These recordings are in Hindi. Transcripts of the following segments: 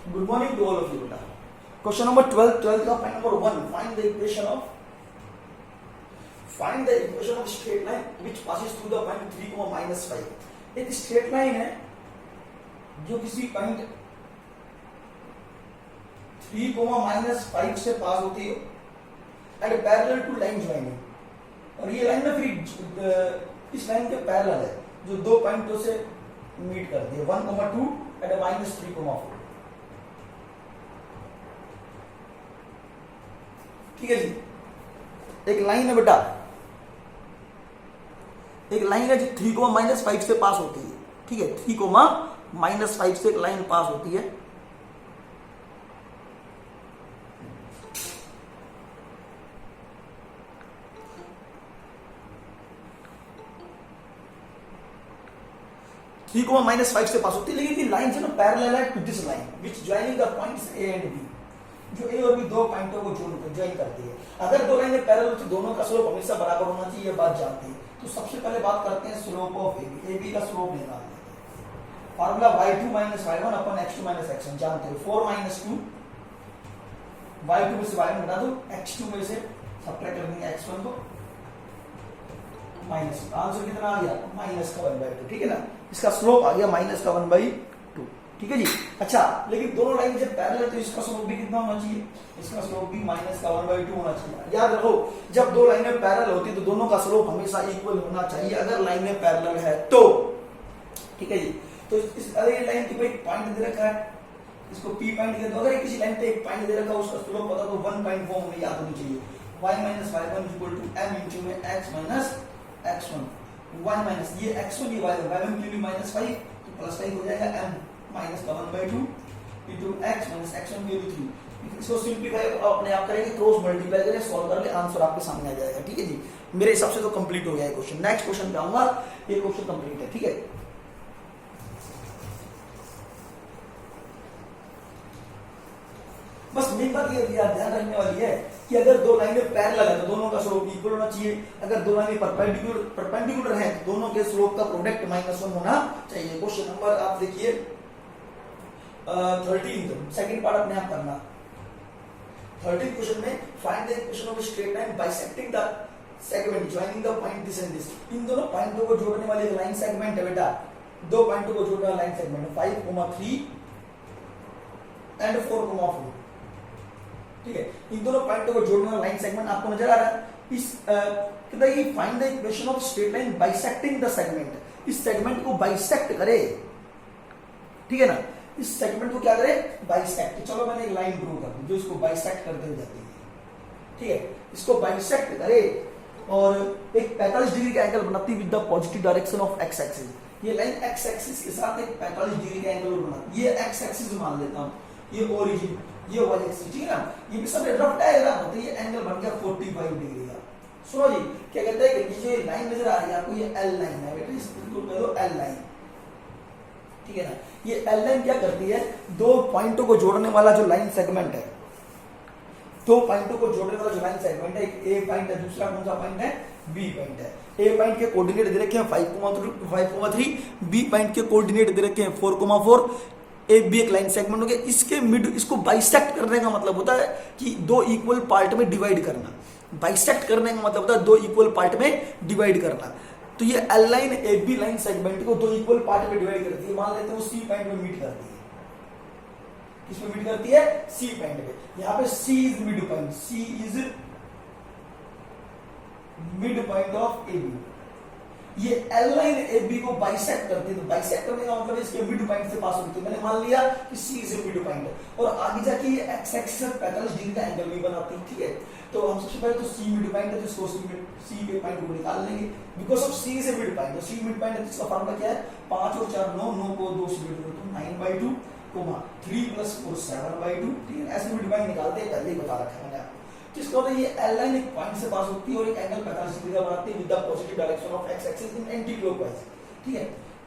Good morning to all of you, beta. Question number 12 का point number 1. Find the equation of straight line which passes through the point 3, -5. एक straight line है जो किसी point 3, -5 से पास होती है and parallel to line joining. और ये लाइन ना फिर इस लाइन के पैरेलल है जो दो पॉइंटों से मीट करती है 1, 2 एंड -3, 4. ठीक है जी. एक लाइन है बेटा, एक लाइन है जो 3, -5 से पास होती है. ठीक है, 3, -5 से एक लाइन पास होती है. -5 से पास होती है, लेकिन ये लाइन जो ना पैरेलल है to this line which joining the points A and B, जो ए और बी दो पॉइंटों को ज्वाइन करती है. अगर दो लाइनें पैरेलल तो दोनों का स्लोप हमेशा बराबर होना चाहिए, ये बात जानते हैं. तो सबसे पहले बात करते हैं स्लोप ऑफ ए बी का स्लोप निकालते हैं. फार्मूला y2 - y1 अपन x2 - x1 जानते हो. 4 - 2 y2 में से y1 घटा दो, x2 में से सब्ट्रैक्ट कर देंगे x1 को, माइनस. आंसर कितना आ गया? -1/2. ठीक है ना, इसका स्लोप आ गया -1/2. ठीक है जी. अच्छा, लेकिन दोनों लाइन जब पैरेलल है तो इसका स्लोप भी कितना होना चाहिए? इसका स्लोप भी -1/2 होना चाहिए. याद रखो, जब दो लाइनें पैरेलल होती तो दोनों का स्लोप हमेशा इक्वल होना चाहिए अगर लाइनें पैरेलल है तो. ठीक है जी. तो इस अगर ये लाइन की कोई पॉइंट दे रखा है, इसको P पॉइंट दे दो. अगर किसी लाइन पे एक पॉइंट दे रखा है उसका स्लोप पता तो 1.4 में याद होनी चाहिए. y - y1 = m × x - x1. y minus ये x1 ये y1 क्योंकि -5 तो +5 हो जाएगा m -1/2 into x - x1 की वैल्यू 3. इसको सिंपलीफाई अपने आप करेंगे, क्रॉस मल्टीप्लाई करें, सॉल्व कर ले, आंसर आपके सामने आ जाएगा. ठीक है जी. मेरे हिसाब से तो कंप्लीट हो गया है क्वेश्चन. नेक्स्ट क्वेश्चन पे आऊंगा. ये क्वेश्चन कंप्लीट है. ठीक है. बस मेन बात ये ध्यान रखने वाली है कि अगर दो लाइनें पैरेलल है तो दोनों का स्लोप इक्वल होना चाहिए. अगर दो लाइनें परपेंडिकुलर है तो दोनों के स्लोप का प्रोडक्ट -1 होना चाहिए. क्वेश्चन नंबर आप देखिए 13. सेकंड पार्ट अपने आप करना. 13 क्वेश्चन में find the equation of straight line bisecting the segment joining the point this and this. इन दोनों पॉइंटों को जोड़ने वाली एक लाइन सेगमेंट है बेटा. दो पॉइंटों को जोड़ने वाला लाइन सेगमेंट है 5, 3 एंड 4, 4. ठीक है, इन दोनों पॉइंटों को जोड़ने वाला लाइन सेगमेंट आपको नजर आ रहा है. इस कहता है कि find the equation of straight line bisecting the segment. इस सेगमेंट को बाइसेक्ट करे. ठीक है ना, इस सेगमेंट को क्या करे? बाइसेक्ट. चलो मैंने एक लाइन ड्रॉ कर दी जो इसको बाइसेक्ट करते हुए जाती है. ठीक है, इसको बाइसेक्ट करे और एक 45 डिग्री का एंगल बनाती है with the positive direction of x axis. ये लाइन एक्स एक्सिस के साथ एक 45 डिग्री का एंगल बनाती है. ये एक्स एक्सिस मान लेता हूं, ये ओरिजिन, ये वाई एक्सिस. ठीक है ना, ये भी सब रफ डायग्राम होता है. ये एंगल बन गया 45 डिग्री का. सुनो जी, क्या कहते हैं कि ये लाइन नजर आ रही है आपको, ये एल लाइन है बेटा. इसको कह दो एल लाइन. ठीक है ना, ये एल लाइन क्या करती है? दो पॉइंटों को जोड़ने वाला जो लाइन सेगमेंट है, दो पॉइंटों को जोड़ने वाला जो लाइन सेगमेंट है, एक ए पॉइंट है, दूसरा कौन सा पॉइंट है? बी पॉइंट है. ए पॉइंट के कोऑर्डिनेट दे रखे हैं 5,3. बी पॉइंट के कोऑर्डिनेट दे रखे हैं 4,4. ए बी एक लाइन सेगमेंट हो गया. इसके मिड इसको बाइसेक्ट करने का मतलब होता है कि दो इक्वल पार्ट में डिवाइड करना. बाइसेक्ट करने का मतलब होता है दो इक्वल पार्ट में डिवाइड करना. तो ये L line A B line segment को दो इक्वल पार्ट में डिवाइड करती है. मान लेते हैं वो सी पॉइंट में मीट करती है. किसमें मीट करती है? सी पॉइंट पे. यहाँ पे C is mid point. C is mid point of A B. ये एल लाइन ए बी को बाइसेक्ट करती है. तो बाइसेक्ट करने का मतलब इसके मिड पॉइंट से पास होती है. मैंने मान लिया कि सी इज मिड पॉइंट और आगे जाके ये एक्स एक्सिस 45 डिग्री का एंगल भी बनाती है. ठीक है, तो हम सबसे पहले तो सी मिड पॉइंट है तो इसको सी के पॉइंट को निकाल लेंगे because of C is mid point. तो सी मिड पॉइंट है, इसका फार्मूला क्या है? 5 और 4 9, 9 को 2 से डिवाइड करो तो 9/2, 3 + 4 7/2. ठीक है, ऐसे मिड पॉइंट निकालते हैं, पहले ही बता रखा है मैंने आपको. जिसको ये एल लाइन एक पॉइंट से पास होती है और एक एंगल 45 डिग्री का बनाती है with the positive direction of x axis in anti clockwise. ठीक है,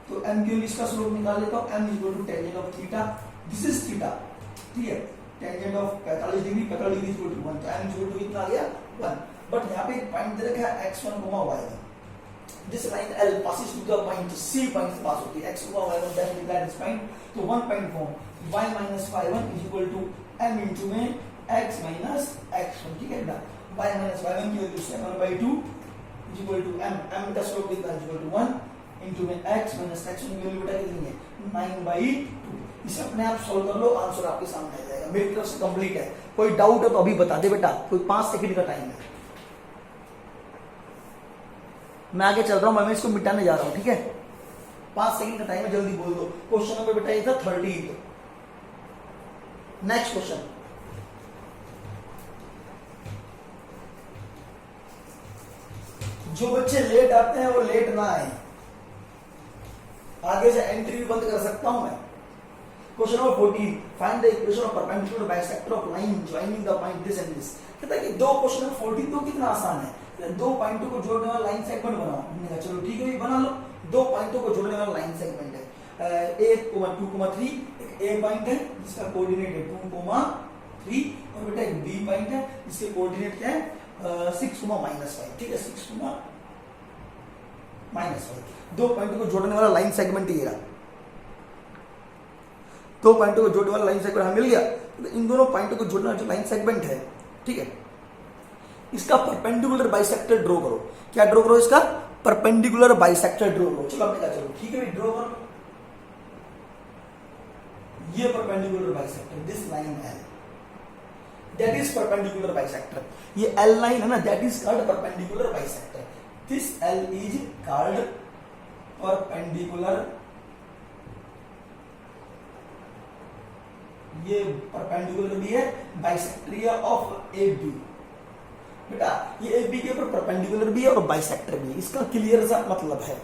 तो m क्यों इसका स्लोप निकाल लेता हूं. m = tangent of theta. This is theta. ठीक है, टेंजेंट ऑफ 45 डिग्री 1. तो m = कितना आ गया? 1. बट यहाँ पे एक पॉइंट दे रखा है x1, y1. This line L passes to the point C point से पास होती है x y 1 that is that is point तो 1 point form y minus y1 is equal to m into में x minus x1 ठीक है बेटा y minus y1 की value 7/2 is equal to m का स्लोप कितना है equal to 1 into में x minus x1 की वैल्यू बेटा कितनी है 9/2 इसे अपने आप सॉल्व कर लो आंसर आपके सामने आ जाएगा मेरी तरफ से कंप्लीट है कोई डाउट है तो अभी बता दे बेटा कोई 5 सेकंड का टाइम है मैं आगे चल रहा हूं मैं इसको मिटाने जा रहा हूं ठीक है 5 सेकंड का टाइम है जल्दी बोल दो क्वेश्चन नंबर बेटा ये था 13 नेक्स्ट क्वेश्चन जो बच्चे लेट आते हैं वो लेट ना आए आगे से एंट्री भी बंद कर सकता हूं मैं question number 14 find the equation of perpendicular bisector of line joining the point this and this कहता है कि दो क्वेश्चन नंबर 14 तो कितना आसान है दो पॉइंटों को जोड़ने वाला लाइन सेगमेंट बनाओ हमने कहा चलो ठीक है ये बना लो दो पॉइंटों को जोड़ने वाला लाइन सेगमेंट है 8,2,3 एक ए पॉइंट है जिसका कोऑर्डिनेट है 2,3 और बेटा एक बी पॉइंट है जिसके कोऑर्डिनेट क्या है 6,-5 ठीक है 6,-5 दो पॉइंटों को जोड़ने वाला लाइन सेगमेंट ये रहा दो पॉइंटों को जोड़ने वाला लाइन सेगमेंट हमें मिल गया तो इन दोनों पॉइंटों को जोड़ने वाला जो लाइन सेगमेंट है ठीक है इसका परपेंडिकुलर बाइसेक्टर ड्रॉ करो क्या ड्रॉ करो इसका परपेंडिकुलर बाइसेक्टर ड्रॉ करो चलो हमने कहा चलो ठीक है ड्रॉ करो ये परपेंडिकुलर बाइसेक्टर दिस लाइन है दैट इज परपेंडिकुलर बाइसेक्टर ये एल लाइन है ना that is called perpendicular bisector this L is called perpendicular ये परपेंडिकुलर भी है बाइसेक्टर ऑफ ए बी बेटा ये ए बी के ऊपर परपेंडिकुलर भी है और बाइसेक्टर भी है इसका क्लियर सा मतलब है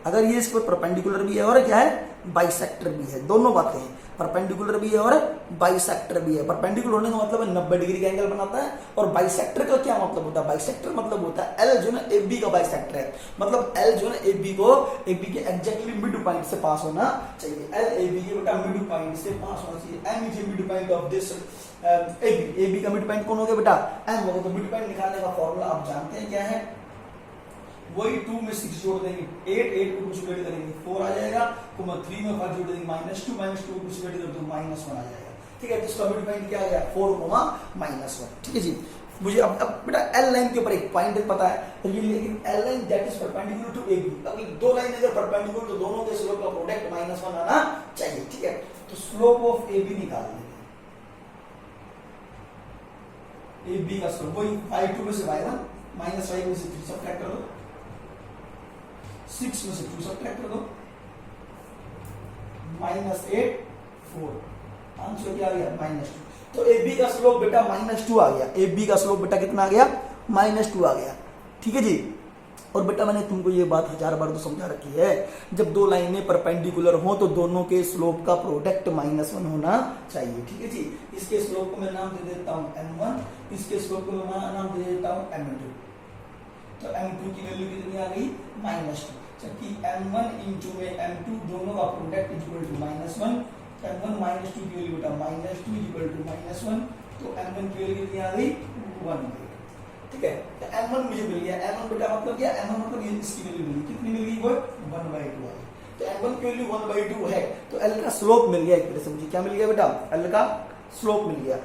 अगर ये इस पर परपेंडिकुलर भी है और क्या है बाइसेक्टर भी है दोनों बातें हैं परपेंडिकुलर भी है और बाइसेक्टर भी है परपेंडिकुलर होने का मतलब है 90 डिग्री का एंगल बनाता है और बाइसेक्टर का क्या मतलब होता है बाइसेक्टर मतलब होता है एल जो ना ए बी का बाइसेक्टर है मतलब एल जो ना ए बी के एग्जैक्टली मिड पॉइंट से पास होना चाहिए एल ए बी के बेटा मिड पॉइंट से पास होना चाहिए M is mid point of this A B का मिड पॉइंट कौन हो गया बेटा एम होगा तो मिड पॉइंट निकालने का फॉर्मूला आप जानते हैं क्या है वही 2 में 6 जोड़ देंगे 8 को कुछ डिवाइड करेंगे 4 आ जाएगा 3 में 5 जोड़ देंगे -2 को कुछ डिवाइड कर दो -1 आ जाएगा ठीक है तो इसका मिड पॉइंट क्या आ गया 4, -1 ठीक है जी मुझे अब बेटा एल लाइन के ऊपर एक पॉइंट पता है लेकिन L line that is perpendicular to A B अगर दो लाइन अगर परपेंडिकुलर तो दोनों के स्लोप का प्रोडक्ट -1 आना चाहिए ठीक है तो स्लोप ऑफ ए बी निकाल लेंगे ए बी का स्लोप वही y2 में से y1 -5 में से 3 सब्ट्रैक्ट कर दो 6 में से 2 सब्ट्रैक्ट कर दो -8 4 आंसर क्या आ गया -2 तो ए बी का स्लोप बेटा -2 आ गया ए बी का स्लोप बेटा कितना आ गया -2 आ गया ठीक है जी और बेटा मैंने तुमको ये बात 1000 बार तो समझा रखी है जब दो लाइनें परपेंडिकुलर हो तो दोनों के स्लोप का प्रोडक्ट -1 होना चाहिए ठीक है जी इसके स्लोप को मैं नाम दे देता हूं m1 इसके स्लोप को मैं नाम दे देता हूं m2 तो m2 की वैल्यू कितनी आ गई -2 जबकि m1 into में m2 दोनों का प्रोडक्ट इक्वल टू -1 m1 -2 की वैल्यू बेटा -2 इक्वल टू -1 तो m1 की वैल्यू कितनी आ गई 1 ठीक है तो m1 मुझे मिल गया m1 बेटा मतलब क्या m1 मतलब ये इसकी वैल्यू मिली कितनी मिल गई वो 1/2 आ गई तो m1 की वैल्यू 1/2 है तो l का स्लोप मिल गया एक तरह से मुझे क्या मिल गया बेटा l का स्लोप मिल गया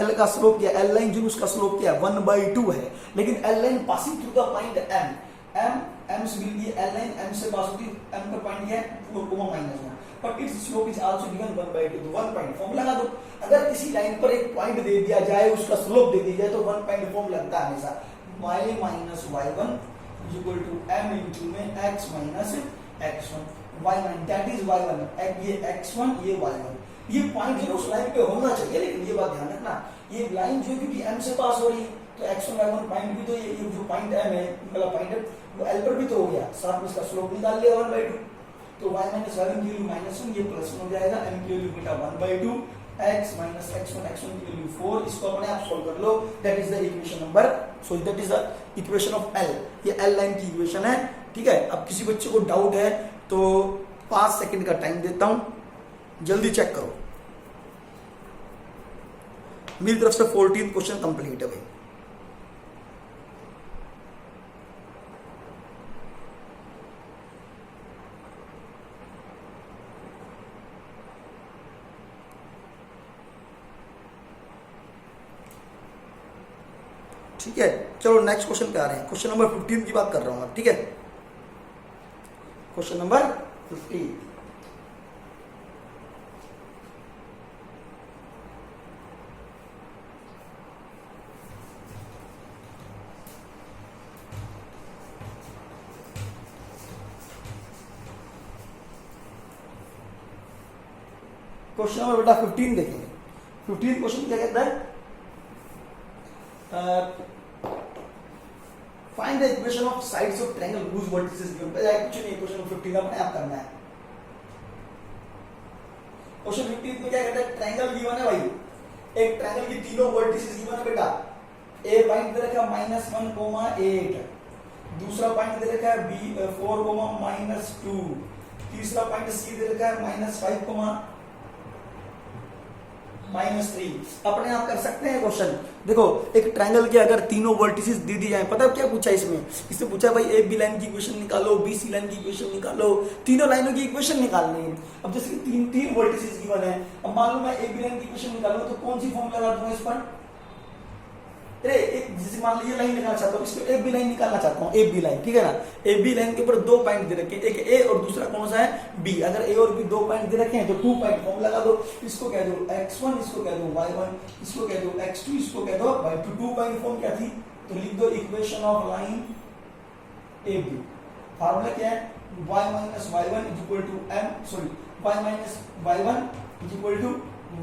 l का स्लोप क्या एल लाइन जो उसका स्लोप क्या 1/2 है लेकिन L line passing through the point m से मिल गई एल लाइन m से पास होती है m का पॉइंट क्या है 4,-1 but it's slope is also given 1/2 तो 1 पॉइंट फॉर्म लगा दो अगर किसी लाइन पर एक पॉइंट दे दिया जाए उसका स्लोप दे दिया जाए तो 1 पॉइंट फॉर्म लगता है हमेशा y - y1 m into में x - x1 y1 that is y1 ये x1 ये y1 ये पॉइंट जो उस लाइन पे होना चाहिए लेकिन ये बात ध्यान रखना ये लाइन जो क्योंकि m से पास हो रही है तो x1 y1 पॉइंट भी तो ये जो पॉइंट m है मतलब पॉइंट है वो l पर भी तो हो गया साथ में इसका स्लोप निकाल लिया 1/2 तो y - y1 की वैल्यू -1 ये +1 हो जाएगा m की वैल्यू बेटा 1/2 x - x1 की वैल्यू 4 इसको अपने आप सॉल्व कर लो that is the equation number so that is the equation of l ये l लाइन की इक्वेशन है ठीक है अब किसी बच्चे को डाउट है तो 5 सेकंड का टाइम देता हूं जल्दी चेक करो मेरी तरफ से 14 क्वेश्चन कंप्लीट है भाई ठीक है, चलो नेक्स्ट क्वेश्चन पे आ रहे हैं। क्वेश्चन नंबर 15 की बात कर रहा हूं अब, ठीक है। क्वेश्चन नंबर 15, क्वेश्चन नंबर बेटा 15 देखेंगे। 15 क्वेश्चन क्या कहता है, find the equation of sides of triangle whose vertices given. पहले कुछ नहीं, क्वेश्चन 15 अपने आप करना है। क्वेश्चन 15 में क्या कहता है, ट्रायंगल गिवन है भाई, एक ट्रायंगल की तीनों वर्टिसेस गिवन है बेटा। ए पॉइंट दे रखा है -1,8, दूसरा पॉइंट दे रखा है B4, -2, तीसरा पॉइंट सी दे रखा है -5, -3। अपने आप कर सकते हैं क्वेश्चन। देखो एक ट्रायंगल के अगर तीनों वर्टिसेस दे दी जाए, पता है क्या पूछा इसमें, इससे पूछा भाई ए बी लाइन की इक्वेशन निकालो, बी सी लाइन की इक्वेशन निकालो, तीनों लाइनों की इक्वेशन निकालनी है। अब जैसे कि तीन वर्टिसेस गिवन है, अब मान लो मैं ए बी लाइन की इक्वेशन निकालूंगा तो कौन सी फॉर्म लगा दूंगा इस पर। एक जैसे मान लीजिए लाइन निकालना चाहता हूँ, इसमें ए बी लाइन निकालना चाहता हूँ, ए बी लाइन, ठीक है ना। ए बी लाइन के ऊपर दो पॉइंट दे रखे हैं, एक ए और दूसरा कौन सा है बी। अगर ए और बी दो पॉइंट दे रखे हैं तो 2 पॉइंट फॉर्म लगा दो। इसको कह दो x1, इसको कह दो y1, इसको कह दो x2, इसको कह दो y2। 2 पॉइंट फॉर्म क्या थी, तो लिख दो equation of line A B. Formula क्या है, y minus y1 equal to m, sorry y minus y1 equal to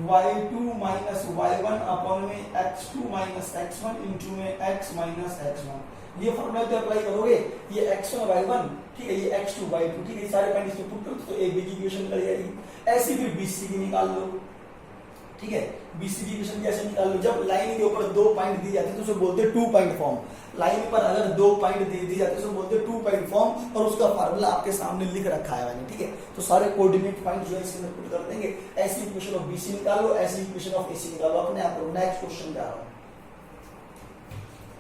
y2 minus y1 upon में x2 माइनस x1 इंटू में x माइनस x1। ये फॉर्मूला तो अप्लाई करोगे, ये x1 y1, ठीक है, ये x2 y2, ठीक है, सारे पॉइंट इसमें पुट करो तो ए बी की इक्वेशन निकल जाएगी। ऐसे फिर बीसी की निकाल लो, ठीक है। बीसी की इक्वेशन कैसे निकाल लो, जब लाइन के ऊपर दो पॉइंट दी जाती है तो उसे बोलते हैं 2 पॉइंट फॉर्म। लाइन पर अगर दो पॉइंट दे दी जाती है तो बोलते हैं 2 पॉइंट फॉर्म, और उसका फार्मूला आपके सामने लिख रखा है मैंने, ठीक है। तो सारे कोऑर्डिनेट पॉइंट जो है इसके अंदर पुट कर देंगे। ऐसी इक्वेशन ऑफ बीसी निकालो, ऐसी इक्वेशन ऑफ एसी निकालो अपने आप। नेक्स्ट क्वेश्चन पे आ रहा हूं।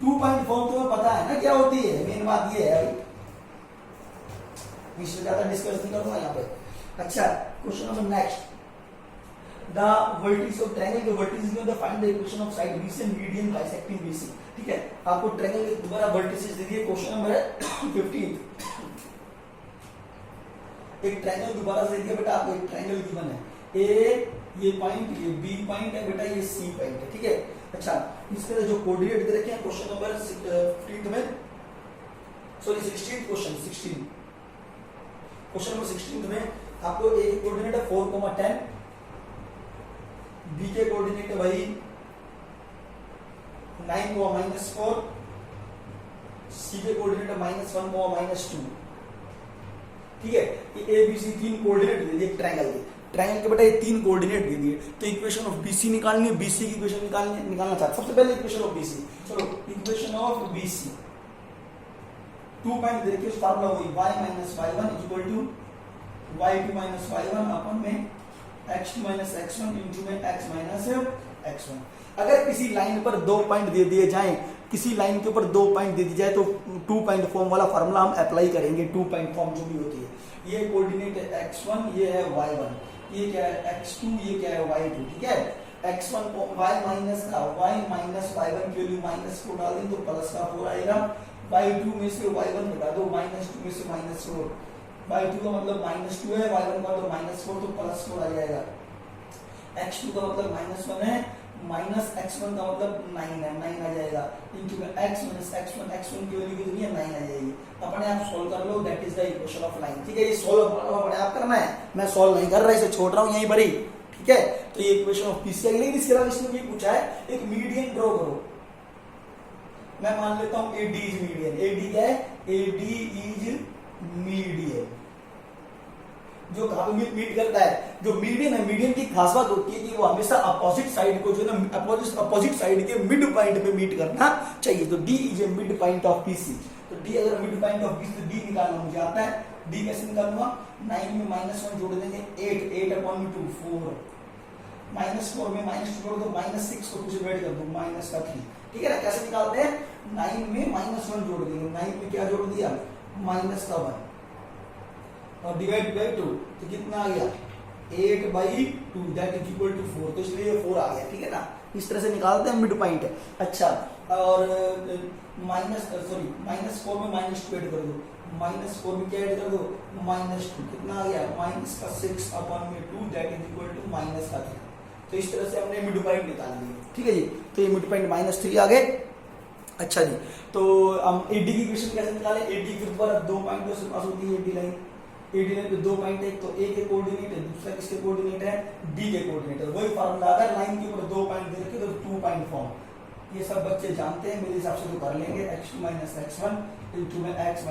2 पॉइंट फॉर्म तुम्हें पता है ना क्या होती है, मेन बात ये है भाई, इसमें ज्यादा डिस्कस नहीं करूंगा यहाँ पे। अच्छा, question number next, the vertex of triangle, the vertex is the find the equation of side BC and median bisecting BC, ठीक है। आपको ट्रायंगल के दोबारा वर्टिसेस दे दिए, क्वेश्चन नंबर 15। एक ट्रायंगल दोबारा से दिया बेटा, आपको एक ट्रायंगल गिवन है, ए ये पॉइंट, ये बी पॉइंट है बेटा, ये सी पॉइंट है, ठीक है। अच्छा, इसके जो कोऑर्डिनेट दे रखे हैं क्वेश्चन नंबर 15 में, sorry 16th question, 16 question number 16 में आपको ए की कोऑर्डिनेट है 4,10, बी के कोऑर्डिनेट है भाई 9,-4, सी के कोऑर्डिनेट है -1,-2, ठीक है। ये ए बी सी तीन कोऑर्डिनेट दे दिए ट्रायंगल के। ट्रायंगल के बेटा ये तीन कोऑर्डिनेट दे दिए, तो इक्वेशन ऑफ बीसी निकालनी है। बीसी की इक्वेशन निकालना चाहते, सबसे पहले इक्वेशन ऑफ बीसी। चलो इक्वेशन ऑफ बीसी, 2 पॉइंट दे रखे, फार्मूला वही y minus y1 equal to y2 minus y1 upon में x2 माइनस x1 इंटू में x माइनस x1। अगर किसी लाइन पर दो पॉइंट दे दिए जाएं, किसी लाइन के ऊपर दो पॉइंट दे दी जाए तो 2 पॉइंट फॉर्म वाला फार्मूला हम अप्लाई करेंगे। 2 पॉइंट फॉर्म जो भी होती है, ये कोऑर्डिनेट है x1, ये है y1, ये क्या है x2, ये क्या है y2, ठीक है। x1 को y माइनस का y माइनस y1 के लिए माइनस को डाल दें तो प्लस का 4 आएगा। y2 में से y1 घटा दो, -2 में से -4, y2 का मतलब -2 है, y1 का मतलब -4, तो +4 आ जाएगा। x2 का मतलब -1 है, -x1 का मतलब 9 है, 9 आ जाएगा इंटू में x माइनस x1, x1 की वैल्यू कितनी है 9 आ जाएगी। अपने आप सॉल्व कर लो, that is the equation of line, ठीक है। ये सॉल्व अपने आप करना है, मैं सॉल्व नहीं कर रहा, इसे छोड़ रहा हूं यहीं पर ही, ठीक है। तो ये इक्वेशन ऑफ पीसी है। लेकिन इसके अलावा इसने ये पूछा है एक मीडियन ड्रॉ करो। मैं मान लेता हूं AD इज मीडियन। AD क्या है, AD इज मीडियन, जो कहां पे मीट करता है, जो मीडियन है। मीडियन की खास बात होती है कि वो हमेशा अपोजिट साइड को जो है ना, अपोजिट साइड के मिड पॉइंट पे मीट करना चाहिए। तो D is a mid point of PC. तो D अगर मिड पॉइंट ऑफ पीसी, तो D निकालना मुझे आता है। D कैसे निकालूंगा, 9 में -1 जोड़ देंगे, 8/2 4, -4 में -2 जोड़ दो, -6 को कुछ ऐड कर दो, -3, ठीक है ना। कैसे निकालते हैं, 9 में -1 जोड़ देंगे, 9 में क्या जोड़ दिया -1 और डिवाइड बाय 2, तो कितना आ गया 8/2 दैट इज इक्वल टू 4, तो इसलिए ये 4 आ गया, ठीक है ना। इस तरह से निकालते हैं मिड पॉइंट। अच्छा, और -4 में -2 ऐड कर दो, -4 में क्या ऐड कर दो, -2, कितना आ गया, -6/2 दैट इज इक्वल टू -3। तो इस तरह से हमने मिड पॉइंट निकाल लिया, ठीक है जी। तो ये मिड पॉइंट -3 आ गए। अच्छा जी, तो हम एडी की इक्वेशन कैसे निकालें? एडी के ऊपर 2 पॉइंटों से पास होती है एडी लाइन। एडी लाइन पे 2 पॉइंट है, तो ए के कोऑर्डिनेट है, दूसरा किसके कोऑर्डिनेट है, डी के कोऑर्डिनेट है। वही फार्मूला, अगर लाइन के ऊपर 2 पॉइंट दे रखे तो 2 पॉइंट फॉर्म, ये सब बच्चे जानते हैं, मेरे हिसाब से तो कर लेंगे। x2 - x1 into में x -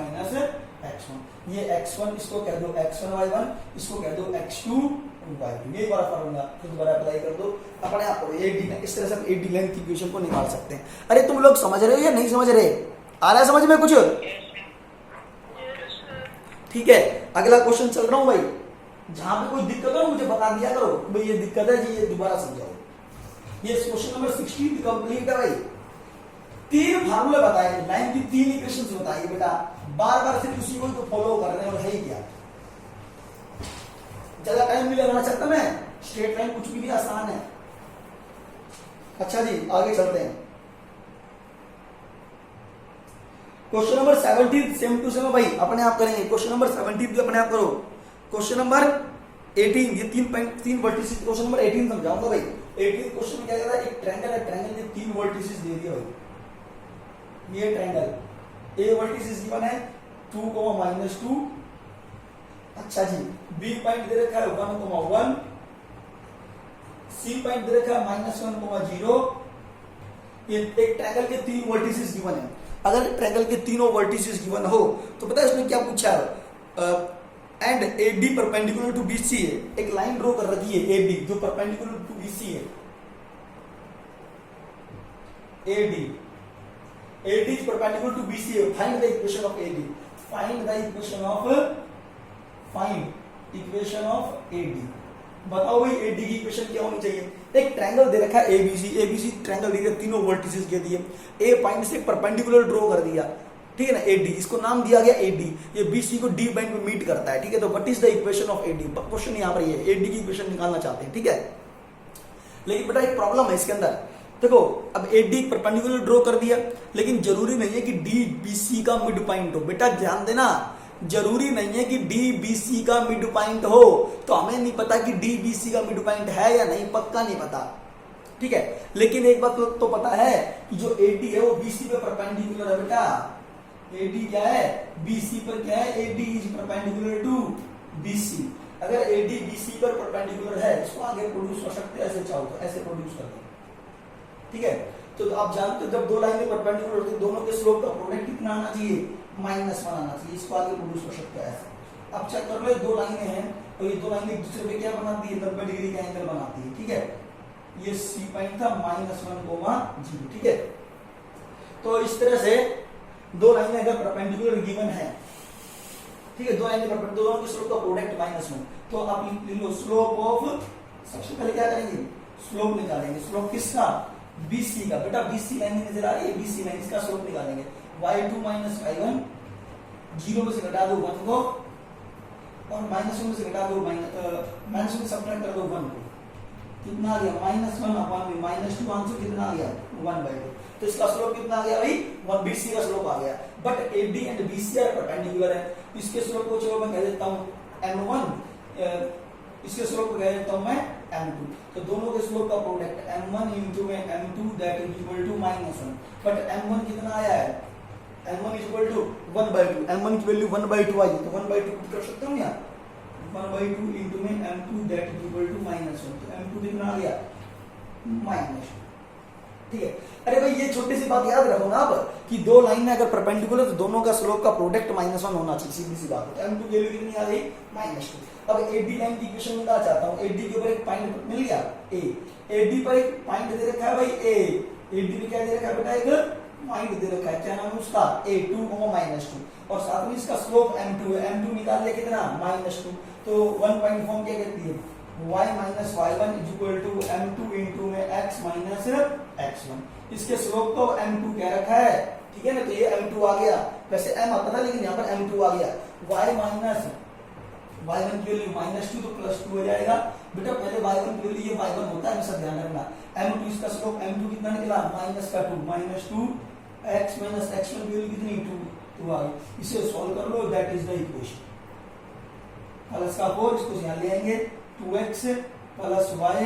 x1, ये x1 इसको कह दो x1 y1, इसको कह दो x2 y2, ये वाला फार्मूला फिर दोबारा अप्लाई कर दो, अपने आप करो एडी। इस तरह से हम एडी लेंथ की इक्वेशन को निकाल सकते हैं। अरे तुम लोग समझ रहे हो या नहीं समझ रहे? आ रहा है समझ में कुछ? ठीक है, अगला क्वेश्चन चल रहा हूं भाई। जहां पे कोई दिक्कत हो मुझे बता दिया करो, भाई ये दिक्कत है जी, ये दोबारा समझाओ। ये क्वेश्चन नंबर 16 कंप्लीट है भाई। 3 फार्मूले बताए, लाइन की 3 इक्वेशंस बताइए बेटा, बार बार सिर्फ उसी को तो फॉलो कर रहे हैं, और है ही क्या, ज्यादा टाइम नहीं लगाना चाहता मैं, स्ट्रेट लाइन कुछ भी आसान है। अच्छा जी, आगे चलते हैं। Question number 17 same to same भाई, अपने आप करेंगे। क्वेश्चन नंबर 17 भी अपने आप करो। क्वेश्चन नंबर 18, ये 3 वर्टिसेस, क्वेश्चन नंबर 18 समझाऊंगा भाई। 18 क्वेश्चन में क्या कहता है, एक ट्रायंगल है, ट्रायंगल के 3 वर्टिसेस दे दिए भाई। ये ट्रायंगल ए वर्टिसेस गिवन है 2, -2। अच्छा जी, बी पॉइंट दे रखा है 1, 1, सी पॉइंट दे रखा है -1, 0। ये एक ट्रायंगल के 3 वर्टिसेस गिवन है। अगर ट्रायंगल के तीनों वर्टिसेस गिवन हो तो पता है इसने क्या पूछा है, and AD perpendicular to BC है। एक लाइन ड्रॉ कर रखी है AB जो परपेंडिकुलर टू BC है। AD is perpendicular to BC है। Find the equation of AD, find the equation of AD। बताओ भाई AD की इक्वेशन क्या होनी चाहिए? एक ट्रायंगल दे रखा है ABC ट्रायंगल दे दिया, तीनों वर्टिसेस दे दिए, A पॉइंट से परपेंडिकुलर ड्रॉ कर दिया, ठीक है ना, AD, इसको नाम दिया गया AD। ये BC को D पॉइंट पे मीट करता है, ठीक है। तो what is the equation of AD? Question यहाँ पर ये AD की इक्वेशन निकालना चाहते हैं, ठीक है। लेकिन बेटा एक प्रॉब्लम है इसके अंदर, देखो अब AD परपेंडिकुलर ड्रॉ कर दिया, लेकिन जरूरी नहीं है कि D BC का मिड पॉइंट हो। बेटा ध्यान देना, जरूरी नहीं है कि D BC का मिड पॉइंट हो। तो हमें नहीं पता कि D BC का मिड पॉइंट है या नहीं, पक्का नहीं पता, ठीक है। लेकिन एक बात तो पता है कि जो AD है वो BC पे परपेंडिकुलर है बेटा। AD क्या है, BC पर क्या है, AD is perpendicular to BC। अगर AD BC पर परपेंडिकुलर है, इसको आगे प्रोड्यूस कर सकते हैं, ऐसे चाहो तो ऐसे प्रोड्यूस कर दो, ठीक है। तो आप जानते हो जब 2 लाइनें परपेंडिकुलर होती है, दोनों के स्लोप का प्रोडक्ट कितना आना चाहिए, -1 आना चाहिए। इसको आगे प्रोड्यूस कर सकते हैं ऐसे। अब चेक कर लो, 2 लाइनें हैं, तो ये 2 लाइनें एक दूसरे पे क्या बनाती है, 90 डिग्री का एंगल बनाती है, ठीक है। ये C पॉइंट था -1, 0, ठीक है। तो इस तरह से 2 लाइनें अगर परपेंडिकुलर गिवन है, ठीक है, 2 लाइनें परपेंडिकुलर, दोनों के स्लोप का प्रोडक्ट -1, तो आप लिख लो स्लोप ऑफ, सबसे पहले क्या करेंगे, स्लोप निकालेंगे। स्लोप किसका, BC का। बेटा BC लाइन नजर आ रही है, BC लाइन, इसका स्लोप निकालेंगे। y2 - y1, 0 में से घटा दो 1 को, और -1 में से घटा दो माइनस में सब्ट्रैक्ट कर दो 1 को, कितना आ गया, -1/2, -2 आंसर कितना आ गया, 1/2। तो इसका स्लोप कितना आ गया भाई, 1, BC का स्लोप आ गया। But AD and BC are perpendicular है, इसके स्लोप को चलो मैं कह देता हूं M1, इसके स्लोप को कह देता हूं मैं M2। तो दोनों के स्लोप का प्रोडक्ट M1 into में M2 that is equal to -1। But M1 कितना आया है, M1 is equal to 1/2, M1 की वैल्यू 1/2 आई, तो 1/2 पुट कर सकता हूं यहाँ, 1/2 into में M2 that is equal to -1। तो M2 कितना आ गया, -2, ठीक है। अरे भाई ये छोटी सी बात याद रखो ना आप, कि 2 लाइन अगर परपेंडिकुलर तो दोनों का स्लोप का प्रोडक्ट -1 होना चाहिए, सीधी सी बात है। M2 की वैल्यू कितनी आ गई, -2। अब AD लाइन की इक्वेशन निकालना चाहता हूं। AD के ऊपर एक पॉइंट मिल गया A, AD पर एक पॉइंट दे रखा है भाई A, AD पे क्या दे रखा है बेटा, एक पॉइंट दे रखा है, क्या नाम है उसका, A, 2, -2, और साथ में इसका स्लोप M2 है। M2 निकाल लिया कितना, -2। तो 1 पॉइंट फॉर्म क्या कहती है, y - y1 is equal to M2 into में x - x1। इसके स्लोप को M2 कह रखा है, ठीक है ना। तो ये M2 आ गया, वैसे M आता था लेकिन यहाँ पर M2 आ गया। y - y1 की वैल्यू -2 तो +2 हो जाएगा बेटा। पहले y1 की वैल्यू ये y1 होता है, हमेशा ध्यान रखना। m2 इसका स्लोप m2 कितना निकला -2 x माइनस x1 की वैल्यू कितनी 2 आ गई। इसे सॉल्व कर लो, that is the equation. Plus का 4 इसको यहां ले आएंगे 2x + y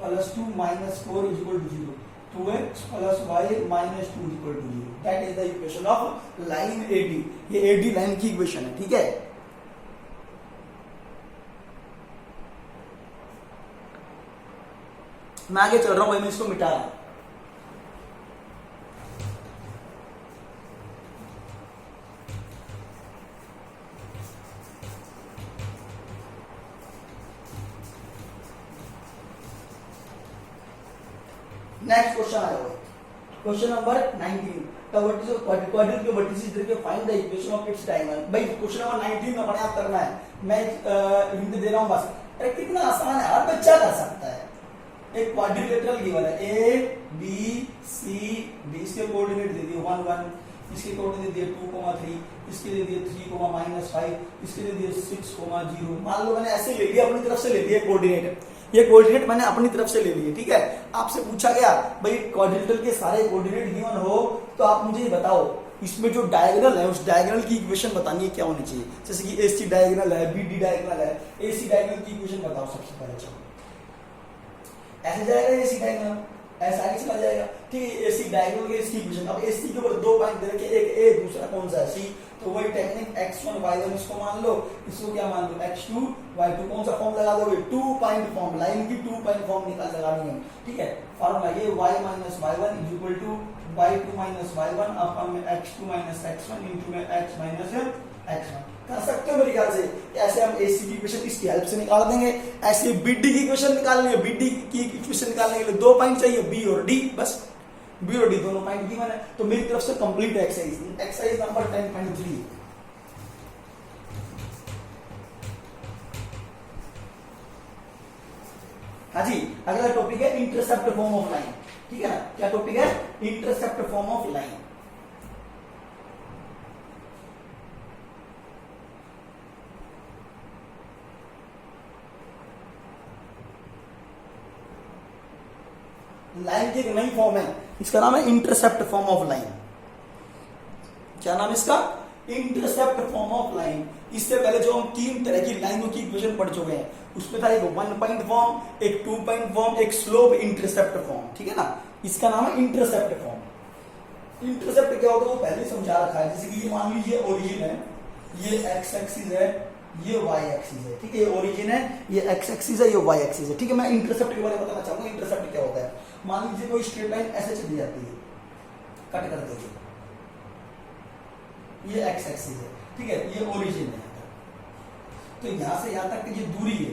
+ 2 - 4 = 0। 2x + y - 2 = 0। That is the equation of line AD। ये AD लाइन की इक्वेशन है, ठीक है। मैं आगे चल रहा हूं भाई, मैं इसको मिटा रहा हूं। नेक्स्ट क्वेश्चन आया हुआ है, क्वेश्चन नंबर 19। क्वाड्रेटिक के वर्टिसेस देके find the equation of its diagonal. भाई क्वेश्चन नंबर 19 में अपने आप करना है, मैं हिंट दे रहा हूं बस। अरे कितना आसान है, हर बच्चा कर सकता है। एक क्वाड्रिलेटरल गिवन है, A B C D, इसके कोऑर्डिनेट दे दिए 1 1, इसके कोऑर्डिनेट दे दिए 2 3, इसके दे दिए 3 -5, इसके दे दिए 6 0। मान लो मैंने ऐसे ले लिया, अपनी तरफ से ले लिया कोऑर्डिनेट, ये कोऑर्डिनेट मैंने अपनी तरफ से ले लिए, ठीक है। आपसे पूछा गया भाई क्वाड्रिलेटरल के सारे कोऑर्डिनेट गिवन हो तो आप मुझे बताओ इसमें जो डायगोनल है उस डायगोनल की इक्वेशन बतानी है क्या होनी चाहिए। जैसे कि AC डायगोनल है, BD डायगोनल है, AC डायगोनल की इक्वेशन बताओ सबसे पहले। चलो ऐसे जाएगा AC डायगोनल, ऐसा आगे चला जाएगा, ठीक है। AC डायगोनल के इसकी इक्वेशन, अब AC के ऊपर 2 पॉइंट दे रखे, एक A दूसरा कौन सा है C, तो वही टेक्निक x1 y1 इसको मान लो, इसको क्या मान लो x2 y2। कौन सा फॉर्म लगा दोगे, 2 पॉइंट फॉर्म, लाइन की 2 पॉइंट फॉर्म निकाल लगानी है, ठीक है। फॉर्मूला ये y - y1 = y2 - y1 upon में x2 - x1 into में x - x1। कर सकते हो मेरे ख्याल से। ऐसे हम AC की इक्वेशन इसकी हेल्प से निकाल देंगे। ऐसे BD की इक्वेशन निकालनी है, BD की इक्वेशन निकालने के लिए 2 पॉइंट चाहिए, B और D, बस B और D दोनों पॉइंट गिवन है। तो मेरी तरफ से कंप्लीट एक्सरसाइज नंबर 10.3। हाँ जी, अगला टॉपिक है इंटरसेप्ट फॉर्म ऑफ लाइन, ठीक है ना। क्या टॉपिक है, intercept form of line. Line की एक नई फॉर्म है, इसका नाम है इंटरसेप्ट फॉर्म ऑफ लाइन। क्या नाम है इसका, इंटरसेप्ट फॉर्म ऑफ लाइन। इससे पहले जो हम 3 तरह की लाइनों की इक्वेशन पढ़ चुके हैं, उसमें था एक 1 पॉइंट फॉर्म, एक 2 पॉइंट फॉर्म, एक स्लोप इंटरसेप्ट फॉर्म, ठीक है ना। इसका नाम है इंटरसेप्ट फॉर्म। इंटरसेप्ट क्या होता है वो पहले समझा रखा है। जैसे कि ये मान लीजिए ओरिजिन है, ये x एक्सिस है, ये y एक्सिस है, ठीक है। ये ओरिजिन है, ये x एक्सिस है, ये y एक्सिस है, ठीक है। मैं इंटरसेप्ट के बारे में बताना चाहूंगा, इंटरसेप्ट क्या होता है। मान लीजिए कोई स्ट्रेट लाइन ऐसे चली जाती है, कट कर देगी, ये x एक्सिस है, ठीक है, ये ओरिजिन है। तो यहां से यहां तक की जो दूरी है,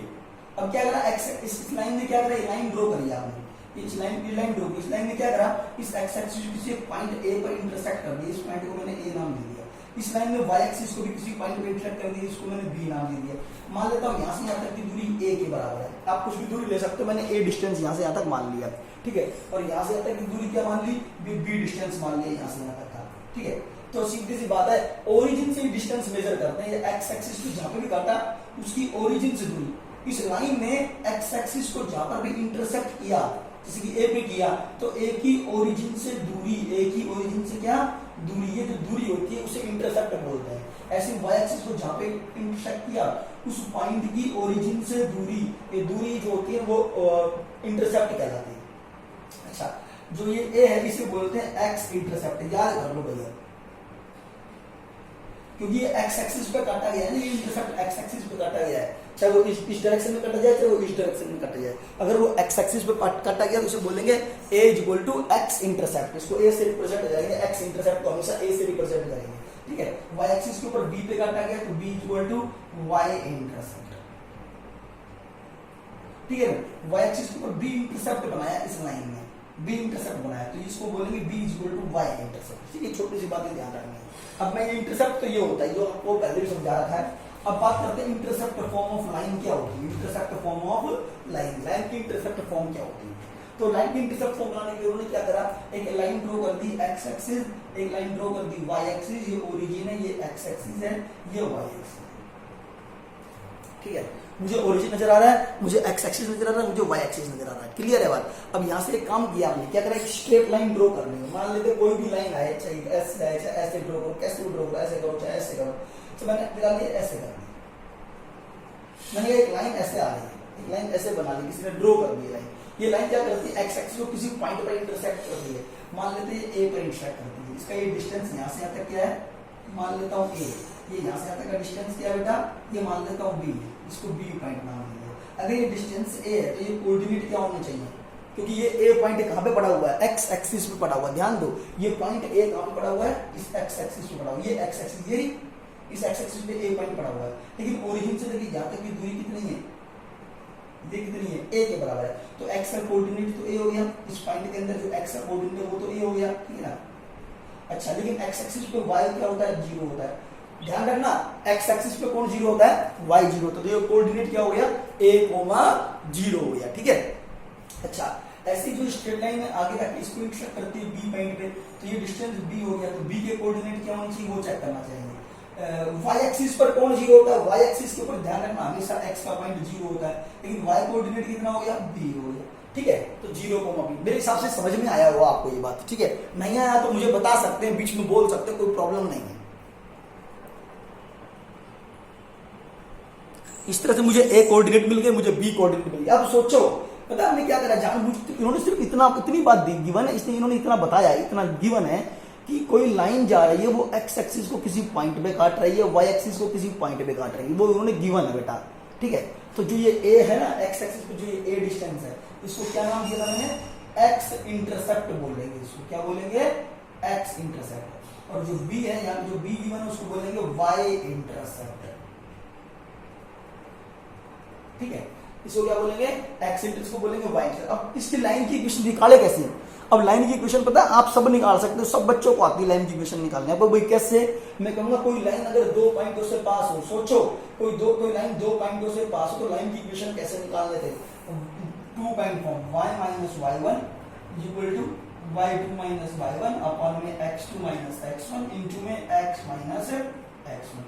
अब क्या करा, इस लाइन में क्या करा, ये लाइन ड्रॉ करी आपने, इस लाइन ड्रॉ की। इस लाइन में क्या करा, इस x एक्सिस को किसी पॉइंट A पर इंटरसेक्ट कर दिया, इस पॉइंट को मैंने A नाम दे दिया। इस लाइन में y एक्सिस को भी किसी पॉइंट पे इंटरसेक्ट कर दिया, इसको मैंने B नाम दे दिया। मान लेता हूं यहां से यहां तक की दूरी A के बराबर है, आप कुछ भी दूरी ले सकते हो, मैंने A डिस्टेंस यहां से यहां तक मान लिया, ठीक है। और यहां से यहां तक की दूरी क्या मान ली, B डिस्टेंस मान लिया यहां से यहां तक का, ठीक है। तो सीधी सी बात है, ओरिजिन से डिस्टेंस मेजर करते हैं। ये x एक्सिस को जहां पे भी काटा, उसकी ओरिजिन से दूरी। इस लाइन ने x एक्सिस को जहां पर भी इंटरसेक्ट किया, जैसे कि A पे किया, तो A की ओरिजिन से दूरी, A की ओरिजिन से क्या दूरी, ये जो दूरी होती है उसे इंटरसेप्ट बोलते हैं। ऐसे y एक्सिस को जहां पे इंटरसेक्ट किया, उस पॉइंट की ओरिजिन से दूरी, ये दूरी जो होती है वो इंटरसेप्ट कहलाती है। अच्छा, जो ये A है इसे बोलते हैं x इंटरसेप्ट, याद कर लो भैया, क्योंकि ये x एक्सिस पे काटा गया है ना, ये इंटरसेप्ट x एक्सिस पे काटा गया है। चाहे वो इस डायरेक्शन में कटा जाए, चाहे वो इस डायरेक्शन में कटा जाए, अगर वो x एक्सिस पे काटा गया तो उसे बोलेंगे a = x इंटरसेप्ट। इसको a से रिप्रेजेंट करेंगे, x इंटरसेप्ट को हमेशा a से रिप्रेजेंट करेंगे, ठीक है। y एक्सिस के ऊपर b पे काटा गया तो b = y इंटरसेप्ट, ठीक है ना। y एक्सिस के ऊपर b इंटरसेप्ट बनाया इस लाइन में, b इंटरसेप्ट बनाया, तो इसको बोलेंगे b = y इंटरसेप्ट, ठीक है। छोटी सी बातें ध्यान रखनी है। अब मैं इंटरसेप्ट तो ये होता है जो आपको पहले भी समझा रखा है। अब बात करते हैं इंटरसेप्ट फॉर्म ऑफ लाइन क्या होती है। Intercept form of line, line की इंटरसेप्ट फॉर्म क्या होती है। तो लाइन की इंटरसेप्ट फॉर्म बनाने के लिए उन्होंने क्या करा, एक लाइन ड्रॉ कर दी x एक्सिस, एक लाइन ड्रॉ कर दी y एक्सिस, ये ओरिजिन है, ये x एक्सिस है, ये y एक्सिस है, ठीक है, मुझे ओरिजिन नजर आ रहा है, मुझे एक्स एक्सिस नजर आ रहा है, मुझे वाई एक्सिस नजर आ रहा है। क्लियर है बात। अब यहाँ से एक काम किया हमने, क्या करा, एक स्ट्रेट लाइन ड्रॉ करनी है। मान लेते कोई भी लाइन आए, चाहे ऐसे आए, चाहे ऐसे ड्रॉ करो, कैसे ड्रॉ करो, ऐसे करो, चाहे ऐसे करो। तो मैंने निकाल लिया, ऐसे कर दिया। मैंने एक लाइन ऐसे आ रही है, एक लाइन ऐसे बना ली, किसी ने ड्रॉ कर दी लाइन। ये लाइन क्या करती है, एक्स एक्सिस को किसी पॉइंट पर इंटरसेक्ट करती है। मान लेते हैं ए पर इंटरसेक्ट करती है। इसका ये डिस्टेंस यहाँ से यहाँ तक क्या है, मान लेता हूँ ए, ये यहाँ से यहाँ तक का डिस्टेंस क्या है बेटा, ये मान लेता हूँ बी, इसको बी पॉइंट नाम दिया। अगर ये डिस्टेंस ए है तो ये कोऑर्डिनेट क्या होने चाहिए, क्योंकि ये ए पॉइंट कहाँ पे पड़ा हुआ है, एक्स एक्सिस पे पड़ा हुआ है। ध्यान दो, ये पॉइंट ए कहाँ पे पड़ा हुआ है, इस एक्स एक्सिस पे पड़ा हुआ है। ये एक्स एक्सिस, ये इस एक्स एक्सिस पे ए पॉइंट पड़ा हुआ है। लेकिन ओरिजिन से देखिए यहाँ तक की दूरी कितनी है, ये कितनी है, ए के बराबर है। तो एक्स का कोऑर्डिनेट तो ए हो गया, इस पॉइंट के अंदर जो एक्स का कोऑर्डिनेट है वो तो ए हो गया, ठीक है ना। अच्छा, लेकिन एक्स एक्सिस पे वाई क्या होता है, जीरो होता है। ध्यान रखना, एक्स एक्सिस पे कौन जीरो होता है, वाई जीरो होता है। तो ये कोऑर्डिनेट क्या हो गया, a,0 हो गया, ठीक है। अच्छा, ऐसी जो स्ट्रेट लाइन है आगे तक इसको इंटरसेक्ट करती है बी पॉइंट पे, तो ये डिस्टेंस बी हो गया। तो बी के कोऑर्डिनेट क्या होने चाहिए, वो चेक करना चाहिए। वाई एक्सिस पर कौन जीरो होता है, वाई एक्सिस के ऊपर ध्यान रखना हमेशा एक्स का पॉइंट जीरो होता है, लेकिन वाई कोऑर्डिनेट कितना हो गया, बी हो गया, ठीक है। तो 0,b, मेरे हिसाब से समझ में आया होगा आपको ये बात, ठीक है। नहीं आया तो मुझे बता सकते हैं, बीच में बोल सकते हैं, कोई प्रॉब्लम नहीं है। इस तरह से मुझे ए कोऑर्डिनेट मिल गए, मुझे बी कोऑर्डिनेट मिल गया। अब सोचो, पता है हमने क्या करा, जानबूझ इन्होंने सिर्फ इतनी बात दी, गिवन है, इसने इन्होंने इतना बताया, इतना गिवन है कि कोई लाइन जा रही है, वो एक्स एक्सिस को किसी पॉइंट पे काट रही है, वाई एक्सिस को किसी पॉइंट पे काट रही है, वो उन्होंने गिवन है बेटा, ठीक है। तो जो ये ए है ना, एक्स एक्सिस पे जो ये ए डिस्टेंस है, इसको क्या नाम दिया था मैंने, एक्स इंटरसेप्ट बोलेंगे। इसको क्या बोलेंगे, एक्स इंटरसेप्ट। और जो बी है, यहाँ पे जो बी गिवन है उसको बोलेंगे वाई इंटरसेप्ट, ठीक है। इसको क्या बोलेंगे, एक्स इंटरसेप्ट को बोलेंगे वाई इंटरसेप्ट। अब इसकी लाइन की इक्वेशन निकाले कैसे। अब लाइन की इक्वेशन पता है, आप सब निकाल सकते हो, सब बच्चों को आती है लाइन की इक्वेशन निकालने। अब भाई कैसे, मैं कहूंगा कोई लाइन अगर 2 पॉइंटों से पास हो, सोचो कोई लाइन 2 पॉइंटों से पास हो, तो लाइन की इक्वेशन कैसे निकाल लेते, 2 point form, y minus y1 equal to y2 minus y1 upon में x2 माइनस x1 इंटू में x माइनस x1।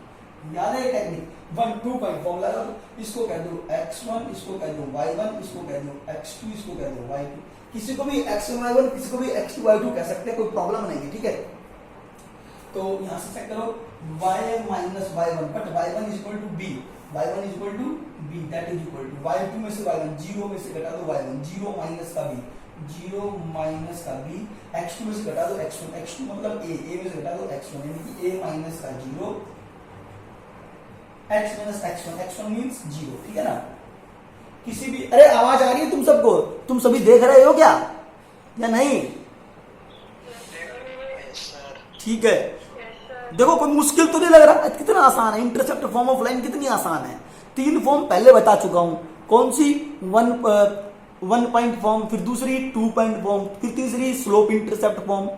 याद है ये टेक्निक, 1-2 पॉइंट फॉर्म लगा दो, इसको कह दो x1, इसको कह दो y1, इसको कह दो x2, इसको कह दो y2। किसी को भी x1 y1, किसी को भी x2 y2 कह सकते हैं, कोई प्रॉब्लम नहीं है, ठीक है। तो यहां से चेक करो, y minus y1 but y1 is equal to b, y1 is equal to b, that is equal to y2 में से y1, 0 में से घटा दो y1, 0 माइनस का b, 0 माइनस का b, x2 में से घटा दो x1, x2 मतलब a, a में से घटा दो x1, यानी कि a माइनस का 0, x minus x1, x1 means 0, ठीक है ना। किसी भी, अरे आवाज आ रही है तुम सबको, तुम सभी देख रहे हो क्या या नहीं, ठीक है। देखो कोई मुश्किल तो नहीं लग रहा, कितना आसान है, इंटरसेप्ट फॉर्म ऑफ लाइन कितनी आसान है। 3 फॉर्म पहले बता चुका हूं, कौन सी, 1 पॉइंट फॉर्म, फिर दूसरी 2 पॉइंट फॉर्म, फिर तीसरी स्लोप इंटरसेप्ट फॉर्म।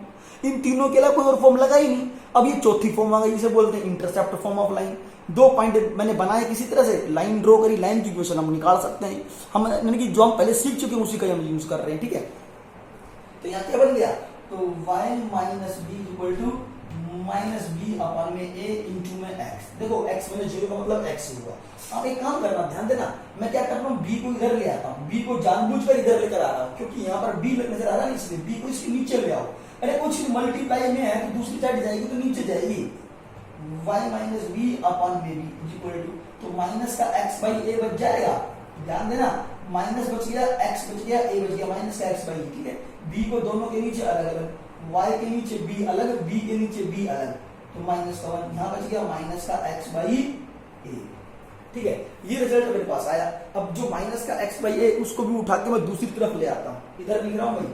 इन तीनों के अलावा कोई और फॉर्म लगा ही नहीं। अब ये चौथी फॉर्म आ गई, इसे बोलते हैं intercept form of line. 2 point मैंने बनाए किसी तरह से, लाइन ड्रॉ करी, लाइन की इक्वेशन हम निकाल सकते हैं, हम यानी कि जो हम पहले सीख चुके हैं उसी का हम यूज कर रहे हैं, ठीक है। तो यहाँ क्या बन गया, तो y minus b equal to minus b upon में a इंटू में x। देखो x मैंने 0 का मतलब x हुआ। अब एक काम करना, ध्यान देना, मैं क्या कर रहा हूँ, b को इधर ले आता हूँ, b को जानबूझकर इधर लेकर आ रहा हूँ, क्योंकि यहाँ पर b नजर आ रहा है, इसलिए b को इसके नीचे ले आओ। अरे कुछ मल्टीप्लाई में है तो दूसरी साइड जाएगी तो नीचे जाएगी, y माइनस बी अपॉन में बी इक्वल टू, तो माइनस का x बाई a बच जाएगा। ध्यान देना, माइनस बच गया, x बच गया, a बच गया, माइनस का x बाई, ठीक है। b को दोनों के नीचे अलग अलग, y के नीचे b अलग, b के नीचे b अलग, तो माइनस का 1 यहाँ बच गया, माइनस का x बाई a, ठीक है। ये रिजल्ट मेरे पास आया। अब जो माइनस का x बाई a उसको भी उठा के मैं दूसरी तरफ ले आता हूँ, इधर लिख रहा हूँ भाई,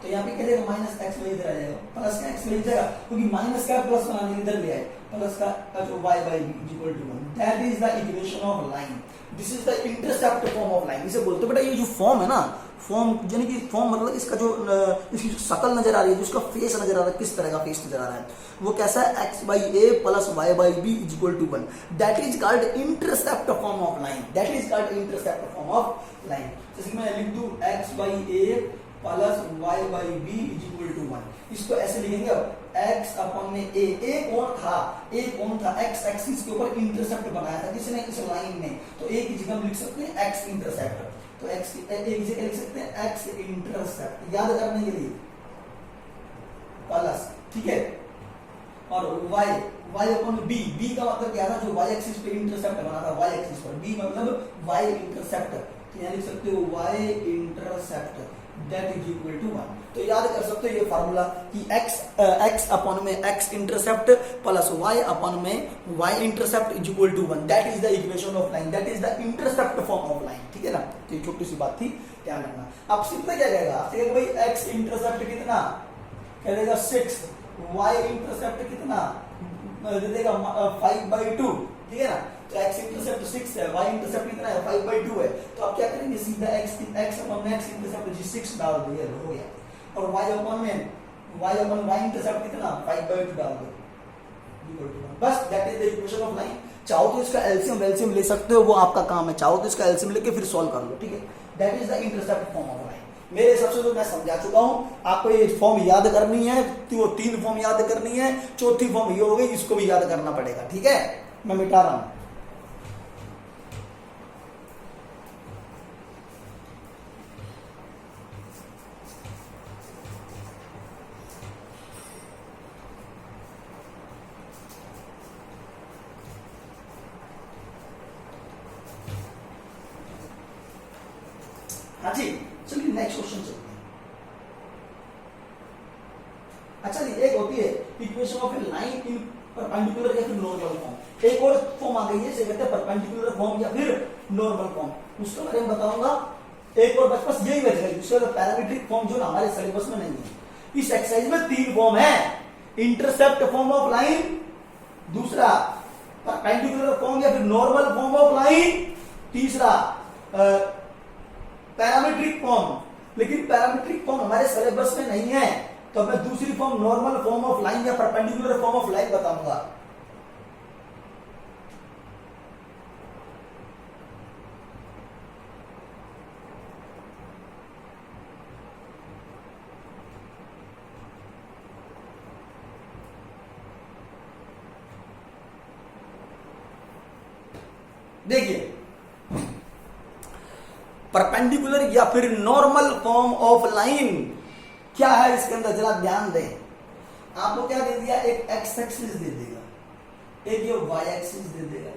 तो यहाँ पे क्या देगा, माइनस एक्स बाई इधर आ जाएगा, प्लस का एक्स बाई जाएगा, क्योंकि माइनस का प्लस बनाने इधर ले आए, प्लस का जो y by b equal to 1, that is the equation of line, this is the intercept form of line. इसे बोलते हैं बेटा, ये जो फॉर्म है ना, फॉर्म यानी कि फॉर्म मतलब इसका जो इसकी जो शक्ल नजर आ रही है, जो उसका फेस नजर आ रहा है, किस तरह का फेस नजर आ रहा है, वो कैसा है, x by a plus y by b is equal to 1, that is called intercept form of line, that is called intercept form of line. जैसे मैं लिख दूं x by a plus y by b is equal to 1। इसको ऐसे लिखेंगे अब x अपॉन में ए कौन था x एक्सिस के ऊपर इंटरसेप्ट बनाया था किसने, इस लाइन ने, तो a की जगह हम लिख सकते हैं x इंटरसेप्ट, तो x a की जगह लिख सकते हैं x इंटरसेप्ट याद करने के लिए प्लस, ठीक है, और y अपॉन b का मतलब क्या था, जो y एक्सिस पे इंटरसेप्ट बना था y एक्सिस पर, b मतलब y इंटरसेप्ट, तो यहाँ लिख सकते हो y intercept that is equal to 1। तो याद कर सकते हो ये फार्मूला कि x अपॉन में x intercept plus y upon में y intercept is equal to 1, that is the equation of line, that is the intercept form of line, ठीक है ना। तो ये छोटी सी बात थी, ध्यान रखना। अब सिंपल क्या कहेगा, भाई x इंटरसेप्ट कितना कह देगा 6, y इंटरसेप्ट कितना दे देगा 5/2, ठीक है ना। तो x इंटरसेप्ट 6 है, y इंटरसेप्ट कितना है 5/2 है, तो आप क्या करेंगे सीधा x अपॉन x इंटरसेप्ट जी 6 डाल दो, ये हो गया, और y अपॉन y इंटरसेप्ट कितना 5/2 डाल दो, बस that is the equation of line. चाहो तो इसका एलसीएम ले सकते हो, वो आपका काम है, चाहो तो इसका एलसीएम लेके फिर सॉल्व कर लो, ठीक है। That is the intercept form of line. मेरे हिसाब से तो मैं समझा चुका हूं, आपको ये फॉर्म याद करनी है, तो वो 3 फॉर्म याद करनी है, चौथी फॉर्म ये हो गई, इसको भी याद करना पड़ेगा, ठीक है। मैं मिटा रहा हूं। हाँ जी, चलिए नेक्स्ट क्वेश्चन चलते हैं। अच्छा जी, एक होती है equation of A line in perpendicular या फिर नॉर्मल फॉर्म, एक और फॉर्म आ गई है, इसे कहते हैं परपेंडिकुलर फॉर्म या फिर नॉर्मल फॉर्म, उसके बारे में बताऊंगा। एक और बस यही बच गई, उसका पैरामीट्रिक फॉर्म जो हमारे सिलेबस में नहीं है। इस एक्सरसाइज में 3 फॉर्म है, इंटरसेप्ट फॉर्म ऑफ लाइन, दूसरा परपेंडिकुलर फॉर्म या फिर नॉर्मल फॉर्म ऑफ लाइन, तीसरा पैरामीट्रिक फॉर्म। लेकिन पैरामीट्रिक फॉर्म हमारे सिलेबस में नहीं है, तो मैं दूसरी form normal form of line या परपेंडिकुलर फॉर्म ऑफ लाइन बताऊंगा। देखिए, परपेंडिकुलर या फिर नॉर्मल फॉर्म ऑफ लाइन क्या है, इसके अंदर जरा ध्यान दें। आपको क्या दे दिया, एक एक्स एक्सिस दे देगा, एक ये वाई एक्सिस दे देगा।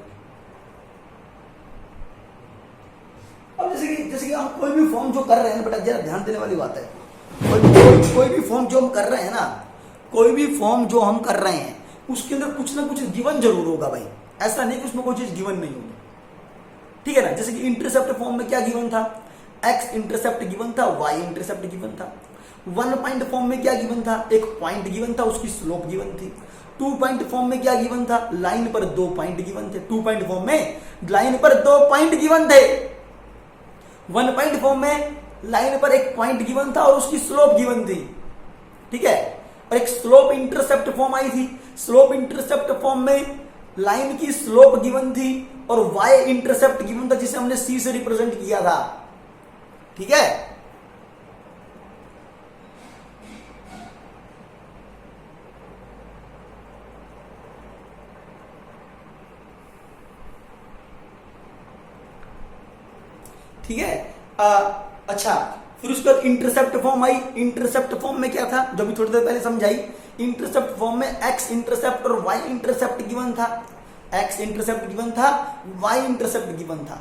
अब जैसे कि हम कोई भी फॉर्म जो कर रहे हैं, बेटा जरा ध्यान देने वाली बात है, कोई भी फॉर्म जो हम कर रहे हैं ना, कोई भी फॉर्म जो हम कर रहे हैं उसके अंदर कुछ ना कुछ गिवन जरूर होगा भाई, ऐसा नहीं कि उसमें कोई चीज गिवन नहीं होगी, ठीक है ना। जैसे कि इंटरसेप्ट फॉर्म में क्या गिवन था, x इंटरसेप्ट गिवन था, y इंटरसेप्ट गिवन था। 1 पॉइंट फॉर्म में क्या गिवन था, एक पॉइंट गिवन था, उसकी स्लोप गिवन थी। 2 पॉइंट फॉर्म में क्या गिवन था, लाइन पर 2 पॉइंट गिवन थे। 2 पॉइंट फॉर्म में लाइन पर 2 पॉइंट गिवन थे। 1 पॉइंट फॉर्म में लाइन पर एक पॉइंट गिवन था और उसकी स्लोप गिवन थी, ठीक है। और एक स्लोप इंटरसेप्ट फॉर्म आई थी, स्लोप इंटरसेप्ट फॉर्म में लाइन की स्लोप गिवन थी और y इंटरसेप्ट गिवन था, जिसे हमने c से रिप्रेजेंट किया था, ठीक है। ठीक है, अच्छा, फिर उसके बाद intercept form I. Intercept form में क्या था, जो भी थोड़ी देर पहले समझाई। इंटरसेप्ट फॉर्म में x इंटरसेप्ट और y इंटरसेप्ट गिवन था, x इंटरसेप्ट गिवन था, y इंटरसेप्ट गिवन था,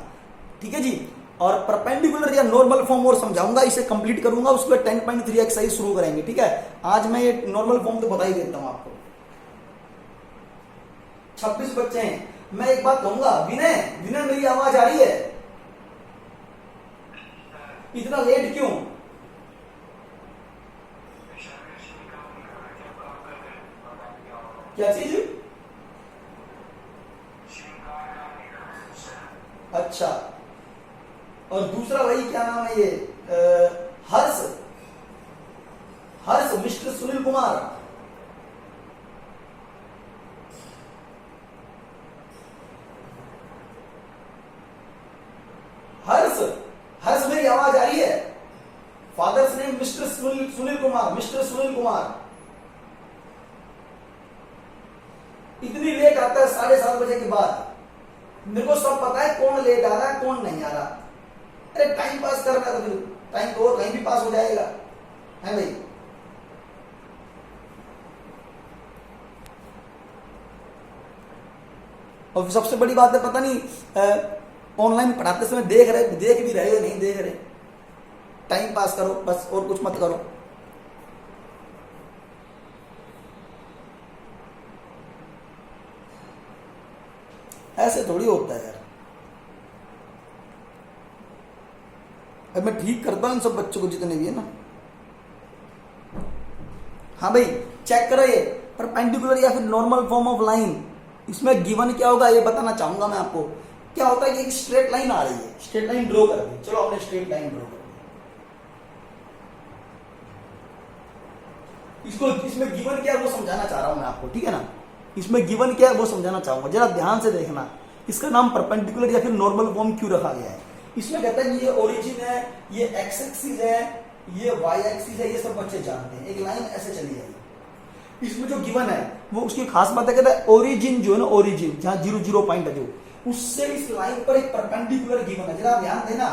ठीक है जी। और परपेंडिकुलर या नॉर्मल फॉर्म और समझाऊंगा, इसे कंप्लीट करूंगा, उसके बाद 10.3 एक्सरसाइज शुरू करेंगे, ठीक है। आज मैं ये नॉर्मल फॉर्म तो बता ही देता हूं आपको। 26 बच्चे हैं, मैं एक बात कहूंगा, विनय मेरी आवाज आ रही है? इतना लेट क्यों? क्या चीज? अच्छा, और दूसरा भाई क्या नाम है ये, हर्ष मिस्टर सुनील कुमार। हर्ष मेरी आवाज आ रही है? Father's name mister Sunil Kumar, mister Sunil Kumar. इतनी लेट आता है 7:30 बजे के बाद। मेरे को सब पता है कौन लेट आ रहा है कौन नहीं आ रहा। अरे टाइम पास करना है तो फिर टाइम तो और कहीं भी पास हो जाएगा, है भाई। और सबसे बड़ी बात है, पता नहीं ऑनलाइन पढ़ाते समय देख भी रहे हो नहीं देख रहे, टाइम पास करो बस और कुछ मत करो। ऐसे थोड़ी होता है यार। अब मैं ठीक करता हूं इन सब बच्चों को जितने भी है ना। हाँ भाई चेक करो ये परपेंडिकुलर या फिर नॉर्मल फॉर्म ऑफ लाइन। इसमें गिवन क्या होगा ये बताना चाहूंगा मैं आपको। क्या होता है कि एक स्ट्रेट लाइन आ रही है, स्ट्रेट लाइन ड्रॉ कर दी। चलो हमने स्ट्रेट लाइन ड्रॉ कर दी। इसको इसमें गिवन क्या है वो समझाना चाह रहा हूं मैं आपको, ठीक है ना। इसमें गिवन क्या है वो समझाना चाहूंगा, जरा ध्यान से देखना। इसका नाम परपेंडिकुलर या फिर नॉर्मल फॉर्म क्यों रखा गया है। इसमें कहता है ये ओरिजिन है, ये एक्स एक्सिस है, ये वाई एक्सिस है, ये सब बच्चे जानते हैं। एक लाइन ऐसे चली जाएगी। इसमें जो गिवन है वो उसकी खास बात है, कहता है ओरिजिन जो है ना, ओरिजिन जहां 0 पॉइंट है जो, उससे इस लाइन पर एक परपेंडिकुलर गिवन है। जरा ध्यान देना।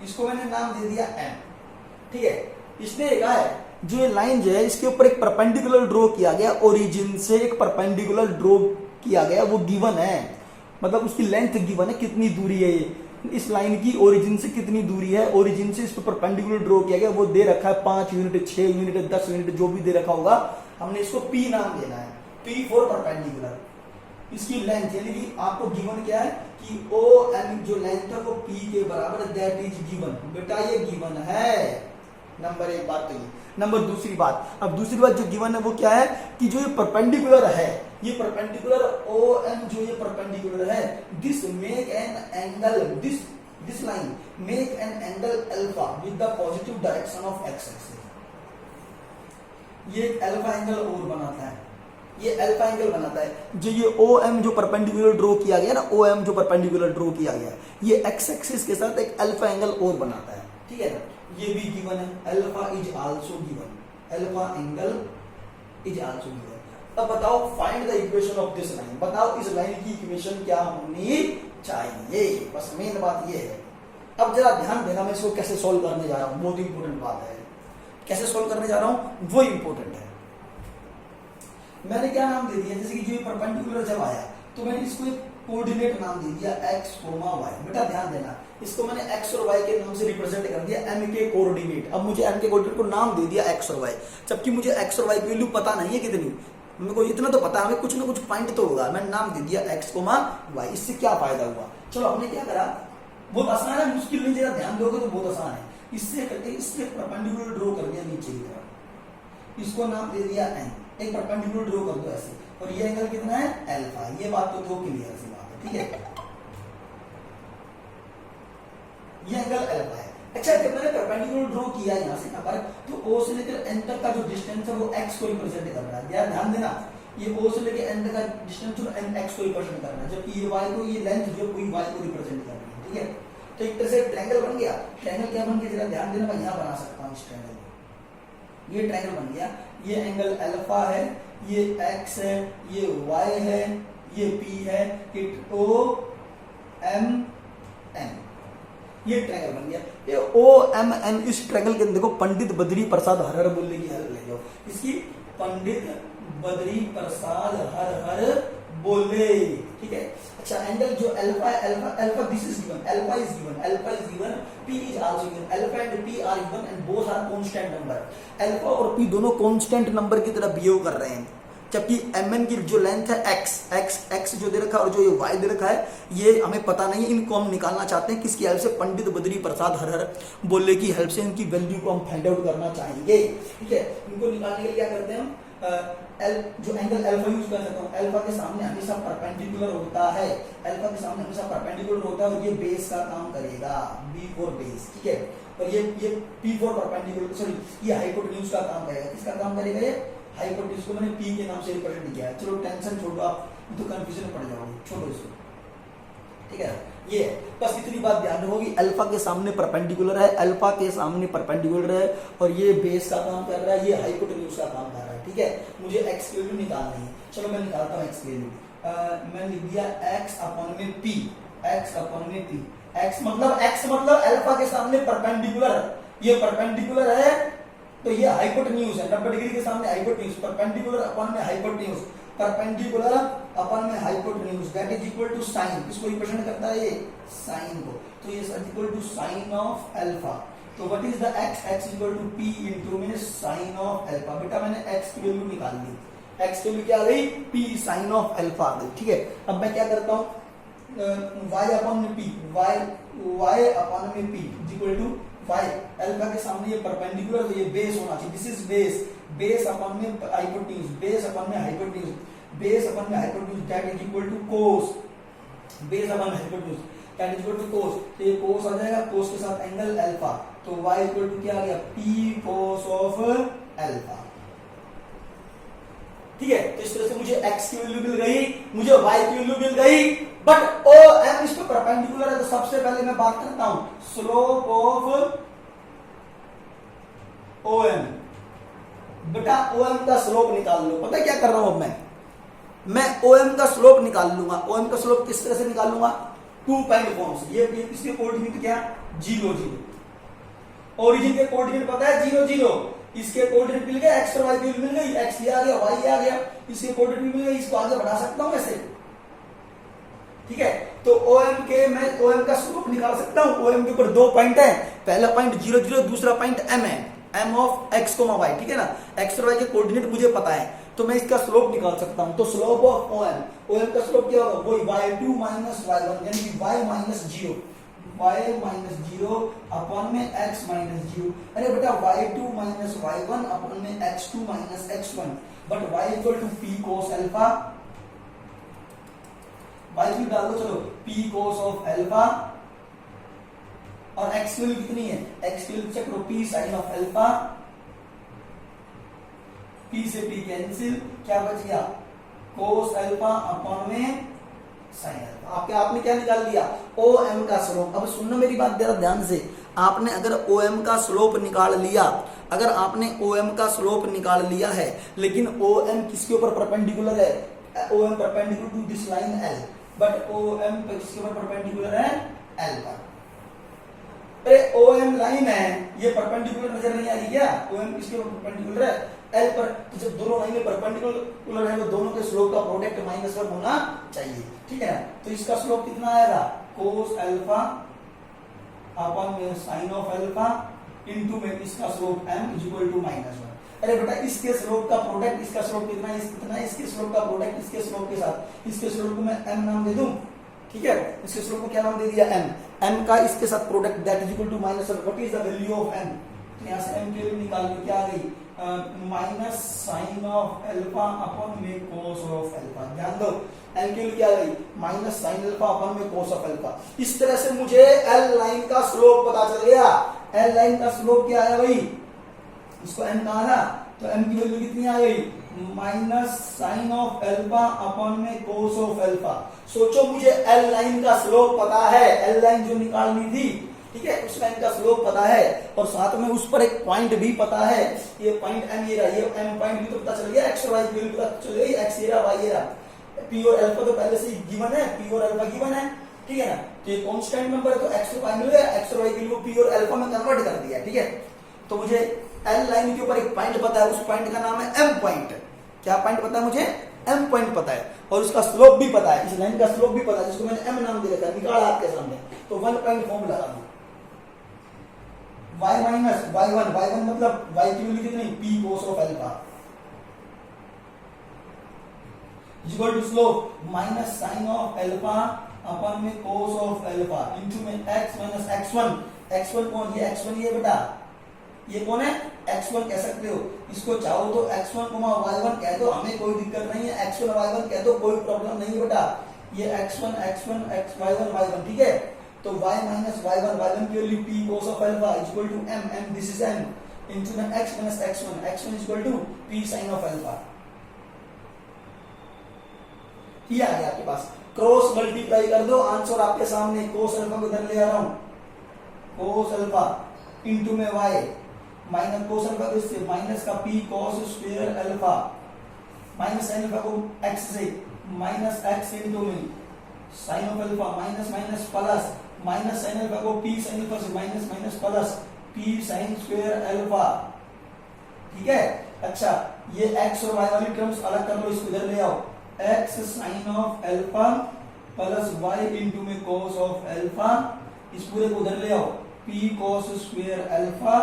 इसको मैंने नाम दे दिया एम, ठीक है। इसने कहा है जो ये लाइन जो है इसके ऊपर एक परपेंडिकुलर ड्रॉ किया गया, ओरिजिन से एक परपेंडिकुलर ड्रॉ किया गया, वो गिवन है। मतलब उसकी लेंथ गिवन है, कितनी दूरी है ये इस लाइन की, ओरिजिन से कितनी दूरी है, ओरिजिन से इस पर परपेंडिकुलर ड्रॉ किया गया, वो दे रखा है 5 यूनिट, 6 यूनिट, 10 यूनिट, जो भी दे रखा होगा। हमने इसको पी नाम देना है, पी फॉर परपेंडिकुलर। इसकी लेंथ यानी कि आपको गिवन क्या है कि ओ एम जो लेंथ है वो पी के बराबर, दैट इज गिवन। बेटा ये गिवन है। नंबर एक बात तो ये। नंबर दूसरी बात, अब दूसरी बात जो गिवन है वो क्या है कि जो ये परपेंडिकुलर है, ये परपेंडिकुलर ओ एम जो ये परपेंडिकुलर है, this make an angle, this line make an angle alpha with the positive direction of x axis. ये एक अल्फा एंगल और बनाता है, ये अल्फा एंगल बनाता है। जो ये ओ एम जो परपेंडिकुलर ड्रॉ किया गया ना, ओ एम जो परपेंडिकुलर ड्रॉ किया गया, ये एक्स एक्सिस के साथ एक अल्फा एंगल और बनाता है, ठीक है ना। ये भी गिवन है, alpha is also given, alpha angle is also given. अब बताओ find the equation of this line. बताओ इस लाइन की इक्वेशन क्या होनी चाहिए, बस मेन बात ये है। अब जरा ध्यान देना, मैं इसको कैसे सोल्व करने जा रहा हूं, बहुत इंपॉर्टेंट बात है। कैसे सोल्व करने जा रहा हूं वो इंपॉर्टेंट है। मैंने क्या नाम दे दिया, जैसे कि जो ये परपेंडिकुलर जब आया तो मैंने इसको एक कोऑर्डिनेट नाम दे दिया x, y। बेटा ध्यान देना, इसको मैंने x और y के नाम से रिप्रेजेंट कर दिया, m के कोऑर्डिनेट। अब मुझे m के कोऑर्डिनेट को नाम दे दिया x और y, जबकि मुझे x और y की वैल्यू पता नहीं है कितनी। मेरे को इतना तो पता है, हमें कुछ ना कुछ पॉइंट तो होगा। मैंने नाम दे दिया x, y। इससे क्या फायदा हुआ, चलो हमने क्या करा, बहुत आसान है, मुश्किल नहीं, जरा ध्यान दोगे तो बहुत आसान है। इससे करके इससे परपेंडिकुलर ड्रॉ कर दिया नीचे की तरफ, इसको नाम दे दिया n, एक परपेंडिकुलर ड्रॉ कर दो ऐसे, और ये एंगल कितना है अल्फा। ये बात तो क्लियर सी बात है, ठीक है। ये एंगल अल्फा है। अच्छा जब मैंने परपेंडिकुलर ड्रॉ किया यहां से यहां पर, तो O से लेकर n तक का जो डिस्टेंस है वो x को रिप्रेजेंट कर रहा है। यार ध्यान देना, ये O से लेकर n तक का डिस्टेंस जो n x को रिप्रेजेंट कर रहा है, जबकि ये y को, ये लेंथ जो पूरी y को रिप्रेजेंट कर रही है, ठीक है। तो एक तरह से ट्रायंगल बन गया। ट्रायंगल क्या बन गया, जरा ध्यान देना, मैं यहां बना सकता हूं इस ट्रायंगल को। ये ट्रायंगल बन गया, ये एंगल अल्फा है, ये x है, ये y है, ये p है, इट O M N। ये ट्रायंगल बन गया। ये O M N इस ट्रायंगल के देखो, पंडित बद्री प्रसाद हर हर बोलने की हेल्प ले जाओ। इसकी पंडित बद्री प्रसाद हर हर बोले, ठीक है। अच्छा एंगल जो अल्फा है, alpha this is given, alpha is given, p is also given, alpha and p are given and both are constant number. Alpha और p दोनों कांस्टेंट नंबर की तरह बिहेव कर रहे हैं, जबकि mn की जो लेंथ है x जो दे रखा है और जो ये y दे रखा है, ये हमें पता नहीं है। इनको हम निकालना चाहते हैं किसकी हेल्प से, पंडित बद्री प्रसाद हर हर बोले की हेल्प से इनकी वैल्यू को हम फाइंड आउट करना चाहेंगे, ठीक है। इनको निकालने के लिए क्या करते हैं हम, जो एंगल अल्फा यूज कर सकता हूं। अल्फा के सामने हमेशा परपेंडिकुलर होता है, अल्फा के सामने हमेशा परपेंडिकुलर होता है, और ये बेस का काम करेगा, b फॉर बेस, ठीक है। और ये p फॉर परपेंडिकुलर, सॉरी ये हाइपोटेन्यूज का काम करेगा। किसका काम करेगा, ये हाइपोटेन्यूज को मैंने p के नाम से रिप्रेजेंट किया है। चलो टेंशन छोड़ो, आप तो कंफ्यूजन में पड़ जाओगे, छोड़ो इसको। ठीक है, ये है। बस इतनी बात ध्यान रखोगी, अल्फा के सामने परपेंडिकुलर है, अल्फा के सामने परपेंडिकुलर है, और ये बेस का काम कर रहा है, ये हाइपोटेन्यूज का काम कर रहा है। ठीक है, मुझे एक्स की वैल्यू निकालनी है। चलो मैं निकालता हूँ एक्स की वैल्यू। मैंने लिख दिया एक्स अपॉन में पी, एक्स अपॉन में पी। एक्स मतलब अल्फा के सामने परपेंडिकुलर, ये परपेंडिकुलर है तो ये हाइपोटेन्यूज है, 90 डिग्री के सामने हाइपोटेन्यूज, परपेंडिकुलर अपॉन में हाइपोटेन्यूज, परपेंडिकुलर अपन में hypotenuse that is equal to sine, किसको रिप्रेजेंट करता है ये साइन को, तो ये is equal to sine of alpha. तो what is the x, x equal to p into means sine of alpha. बेटा मैंने x की वैल्यू निकाल ली, x की वैल्यू क्या आ गई, p साइन ऑफ अल्फा आ गई। ठीक है, अब मैं क्या करता हूं, y अपॉन में p, y अपॉन में p is equal to y, alpha के सामने ये परपेंडिकुलर तो ये बेस होना चाहिए, this is base, base upon में हाइपोटेन्यूज, बेस अपॉन में हाइपोटेन्यूज, बेस अपन में hypotenuse that is equal to cos, base upon में hypotenuse that is equal to cos, तो ये कोस आ जाएगा, कोस के साथ एंगल अल्फा, तो y इक्वल टू क्या आ गया, p कोस ऑफ अल्फा। ठीक है, तो इस तरह से मुझे x की वैल्यू मिल गई, मुझे y की वैल्यू मिल गई, बट ओ m इस पे परपेंडिकुलर है, तो सबसे पहले मैं बात करता हूं स्लोप ऑफ OM। बेटा OM का स्लोप निकाल लो, पता है क्या कर रहा हूं अब मैं OM का स्लोप निकाल लूंगा। OM का स्लोप किस तरह से निकाल लूंगा, 2 पॉइंट फॉर्म से। ये इसके कोऑर्डिनेट क्या, 0 0, ओरिजिन के कोऑर्डिनेट पता है 0 0, इसके कोऑर्डिनेट मिल गए, x और y की मिल गई, x ये आ गया, y ये आ गया, इसके कोऑर्डिनेट मिल गए, इसको आगे बढ़ा सकता हूं ऐसे। ठीक है, तो OM के मैं OM का स्लोप निकाल सकता हूं। OM के ऊपर 2 पॉइंट है, पहला पॉइंट 0 0, दूसरा पॉइंट m है, m ऑफ x, y। ठीक है ना, x और y के कोऑर्डिनेट मुझे पता है, तो मैं इसका स्लोप निकाल सकता हूं। तो स्लोप ऑफ OM का स्लोप क्या होगा, वही y2 माइनस y1, यानी कि y minus 0, y minus 0 upon में x माइनस 0। अरे बेटा y2 माइनस y1 अपॉन में x2 minus x1, but y equal to p cos alpha, y भी डाल दो, चलो p cos ऑफ अल्फा, और x की वैल्यू कितनी है, x की वैल्यू चेक करो, p sin of alpha, p से p कैंसिल, क्या बच गया, cos अल्फा अपॉन में sin अल्फा। आपने क्या निकाल लिया, OM का स्लोप। अब सुनना मेरी बात जरा ध्यान से, आपने अगर OM का स्लोप निकाल लिया, अगर आपने OM का स्लोप निकाल लिया है, लेकिन OM किसके ऊपर परपेंडिकुलर है, OM perpendicular to this line L, but OM किसके ऊपर परपेंडिकुलर है, L पर। अरे OM लाइन है, ये परपेंडिकुलर नजर नहीं आ रही क्या, OM किसके ऊपर परपेंडिकुलर है, L पर। तो जब दोनों लाइनें परपेंडिकुलर है, तो दोनों के स्लोप का प्रोडक्ट -1 होना चाहिए। ठीक है ना, तो इसका स्लोप कितना आएगा, cos अल्फा अपॉन में sin ऑफ अल्फा इनटू में इसका slope m is equal to -1। अरे बेटा इसके स्लोप का प्रोडक्ट, इसका स्लोप कितना है, इसके स्लोप का प्रोडक्ट इसके स्लोप के साथ, इसके स्लोप को मैं m नाम दे दूं। ठीक है, इसके स्लोप को क्या नाम दे दिया, m का इसके साथ product that is equal to -1। What is the value of m, तो यहां से m की वैल्यू निकाल लो, क्या आ गई, minus sine of alpha upon में कोस ऑफ अल्फा। ध्यान दो एल की वैल्यू क्या आ गई, माइनस साइन अल्फा अपॉन में कोस ऑफ अल्फा। इस तरह से मुझे एल लाइन का स्लोप पता चल गया। एल लाइन का स्लोप क्या आया भाई, इसको एम कहा था, तो एम की वैल्यू कितनी आ गई, minus sine of alpha upon में कोस ऑफ अल्फा। सोचो मुझे एल लाइन का स्लोप पता है, एल लाइन जो निकालनी थी, ठीक है, उस लाइन का स्लोप पता है, और साथ में उस पर एक पॉइंट भी पता है, ये पॉइंट एम, ये रहा, ये एम पॉइंट भी तो पता चल गया, एक्स और वाई की वैल्यू पता चल गई, एक्स ये रहा, वाई ये रहा, पी और अल्फा तो पहले से ही गिवन है, पी और अल्फा गिवन है। ठीक है ना, तो ये कांस्टेंट नंबर है, तो एक्स और वाई मिल गया, एक्स और वाई की वैल्यू पी और अल्फा में कन्वर्ट कर दिया। ठीक है, तो मुझे एल लाइन के ऊपर एक पॉइंट पता है, उस पॉइंट का नाम है एम पॉइंट। क्या पॉइंट पता है मुझे, एम पॉइंट पता है, और उसका स्लोप भी पता है, इस लाइन का स्लोप भी पता है, जिसको मैंने एम नाम दे रखा है, निकाला आपके सामने। तो 1 पॉइंट फॉर्म लगा दूं, y माइनस y1, y1 मतलब y की वैल्यू कितनी, p cos of alpha equal to slope minus sine of alpha upon में cos ऑफ अल्फा इनटू में x माइनस x1। x1 कौन, ये x1 ये बेटा, ये कौन है, x1 कह सकते हो, इसको चाहो तो x1 y1 कह दो, हमें कोई दिक्कत नहीं है, x1 y1 कह दो, कोई प्रॉब्लम नहीं है बेटा, ये x1 y1 y1। ठीक है, तो y माइनस y1 की value p cos of alpha is equal to m this is m into में x minus x1 is equal to p sin of alpha. ये आ गया आपके पास। क्रॉस मल्टीप्लाई कर दो, आंसर आपके सामने। कोस अल्फा को इधर ले आ रहा हूं, कोस अल्फा इंटू में y माइनस कोस अल्फा को इससे माइनस का p cos square alpha minus sine alpha को x से माइनस x इंटू में sine of alpha minus minus plus minus sine alpha को p साइन अल्फा से minus minus plus p sine square alpha. ठीक है, अच्छा ये x और y वाली टर्म्स अलग कर लो, इसको इधर ले आओ, x sine of alpha plus y into में cos ऑफ अल्फा, इस पूरे को उधर ले आओ, p cos square alpha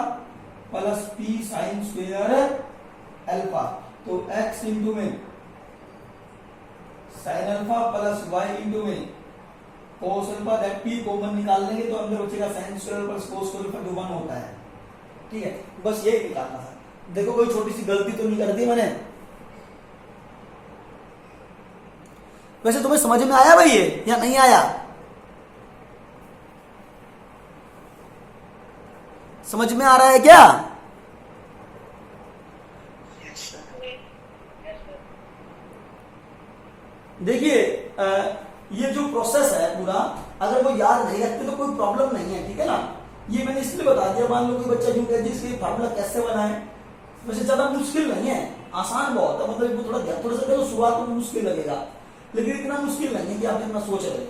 plus p sine square alpha. तो x इंटू में sine alpha plus y into में cos alpha, that p common निकाल लेंगे तो अंदर बचेगा sine square plus cos alpha जो 1 होता है। ठीक है, बस यही निकालना था। देखो कोई छोटी सी गलती तो नहीं कर दी मैंने। वैसे तुम्हें समझ में आया भाई ये या नहीं आया? समझ में आ रहा है क्या? देखिए ये जो प्रोसेस है पूरा, अगर वो याद नहीं रखते तो कोई प्रॉब्लम नहीं है। ठीक है ना, ये मैंने इसलिए बता दिया। मान लो कोई बच्चा जो कहे इसके फार्मूला कैसे बनाए, वैसे ज्यादा मुश्किल नहीं है, आसान बहुत है। मतलब थोड़ा सा तो शुरुआत में मुश्किल लगेगा, लेकिन इतना मुश्किल नहीं है कि आप इतना सोच रहे।